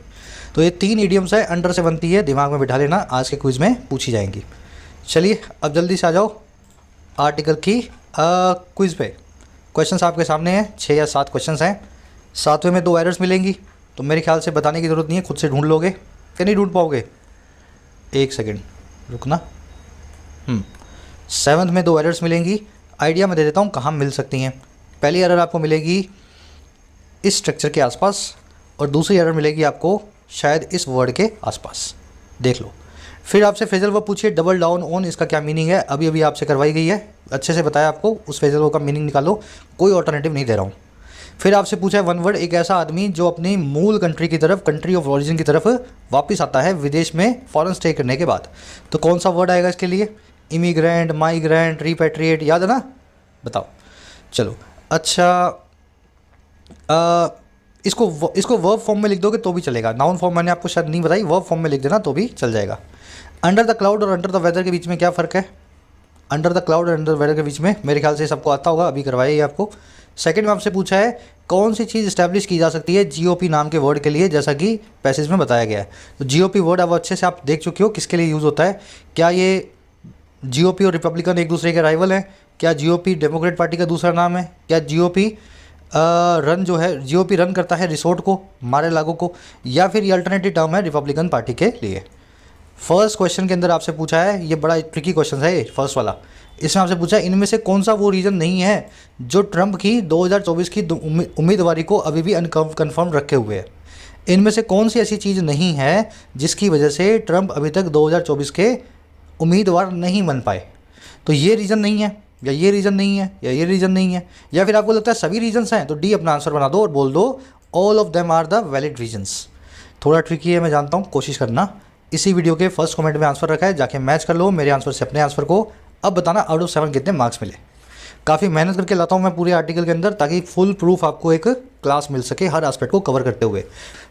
तो ये 3 ईडियम्स है, अंडर से बनती है, दिमाग में बिठा लेना, आज के क्विज में पूछी जाएंगी। चलिए अब जल्दी से आ जाओ आर्टिकल की क्विज पे। क्वेश्चंस आपके सामने हैं, 6 या 7 क्वेश्चंस हैं। 7वें में 2 एरर्स मिलेंगी, तो मेरे ख्याल से बताने की ज़रूरत नहीं है, खुद से ढूंढ लोगे क्या, नहीं ढूंढ पाओगे? 1 सेकेंड रुकना। 7th में 2 एरर्स मिलेंगी। आइडिया मैं दे देता हूँ कहाँ मिल सकती हैं। पहली एरर आपको मिलेगी इस स्ट्रक्चर के आसपास, और दूसरी एरर मिलेगी आपको शायद इस वर्ड के आसपास, देख लो। फिर आपसे फ्रेजल वर्ब पूछिए डबल डाउन ऑन, इसका क्या मीनिंग है, अभी अभी आपसे करवाई गई है, अच्छे से बताया आपको, उस फ्रेजल वर्ब का मीनिंग निकालो, कोई ऑल्टरनेटिव नहीं दे रहा हूँ। फिर आपसे पूछा है 1 वर्ड, एक ऐसा आदमी जो अपनी मूल कंट्री की तरफ, कंट्री ऑफ ओरिजिन की तरफ वापस आता है विदेश में फॉरेन स्टे करने के बाद, तो कौन सा वर्ड आएगा इसके लिए? इमिग्रेंट, माइग्रेंट, रिपैट्रिएट, याद है ना? बताओ। चलो अच्छा, इसको वर्ब फॉर्म में लिख दोगे तो भी चलेगा। नाउन फॉर्म मैंने आपको शायद नहीं बताई, वर्ब फॉर्म में लिख देना तो भी चल जाएगा। अंडर द क्लाउड और अंडर द वेदर के बीच में क्या फ़र्क है? अंडर द क्लाउड और अंडर द वेदर के बीच में मेरे ख्याल से सबको आता होगा, अभी करवाया ही आपको। सेकंड में आपसे पूछा है कौन सी चीज़ इस्टेब्लिश की जा सकती है जीओपी नाम के वर्ड के लिए, जैसा कि पैसेज में बताया गया है। तो जीओपी वर्ड अब अच्छे से आप देख चुके हो किसके लिए यूज़ होता है। क्या ये जीओपी और रिपब्लिकन एक दूसरे के राइवल हैं? क्या जीओपी डेमोक्रेट पार्टी का दूसरा नाम है? क्या जीओपी रन जो है, जीओपी रन करता है रिसोर्ट को, मारे लागो को, या फिर ये अल्टरनेटिव टर्म है रिपब्लिकन पार्टी के लिए? फर्स्ट क्वेश्चन के अंदर आपसे पूछा है, ये बड़ा ट्रिकी क्वेश्चन है ये फर्स्ट वाला। इसमें आपसे पूछा है इनमें से कौन सा वो रीज़न नहीं है जो ट्रंप की 2024 की उम्मीदवारी को अभी भी अनकन्फर्म रखे हुए है। इनमें से कौन सी ऐसी चीज़ नहीं है जिसकी वजह से ट्रंप अभी तक 2024 के उम्मीदवार नहीं बन पाए? तो ये रीज़न नहीं है, या ये रीज़न नहीं है, या ये रीज़न नहीं है, या फिर आपको लगता है सभी रीजन्स हैं, तो डी अपना आंसर बना दो और बोल दो all of them are the valid reasons. थोड़ा ट्रिकी है मैं जानता हूँ, कोशिश करना। इसी वीडियो के फर्स्ट कमेंट में आंसर रखा है, जाके मैच कर लो मेरे आंसर से अपने आंसर को। अब बताना आउट ऑफ 7 कितने मार्क्स मिले। काफ़ी मेहनत करके लाता हूँ मैं पूरे आर्टिकल के अंदर, ताकि फुल प्रूफ आपको एक क्लास मिल सके हर एस्पेक्ट को कवर करते हुए।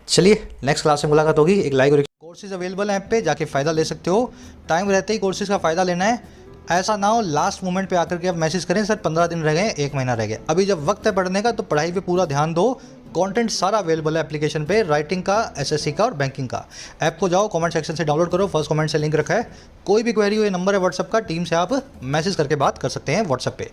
चलिए नेक्स्ट क्लास में मुलाकात होगी। एक लाइक और कोर्सेज अवेलेबल हैं ऐप पे, जाके फ़ायदा ले सकते हो। टाइम रहते ही कोर्सेज का फ़ायदा लेना है, ऐसा ना हो लास्ट मोमेंट पे आकर के आप मैसेज करें सर 15 दिन रह गए, 1 महीना रह गया। अभी जब वक्त है पढ़ने का तो पढ़ाई पे पूरा ध्यान दो। कंटेंट सारा अवेलेबल है एप्लीकेशन पे, राइटिंग का, एसएससी का और बैंकिंग का। ऐप को जाओ, कमेंट सेक्शन से डाउनलोड करो, फर्स्ट कमेंट से लिंक रखा है। कोई भी क्वेरी हो, ये नंबर है व्हाट्सअप का, टीम से आप मैसेज करके बात कर सकते हैं व्हाट्सअप पे।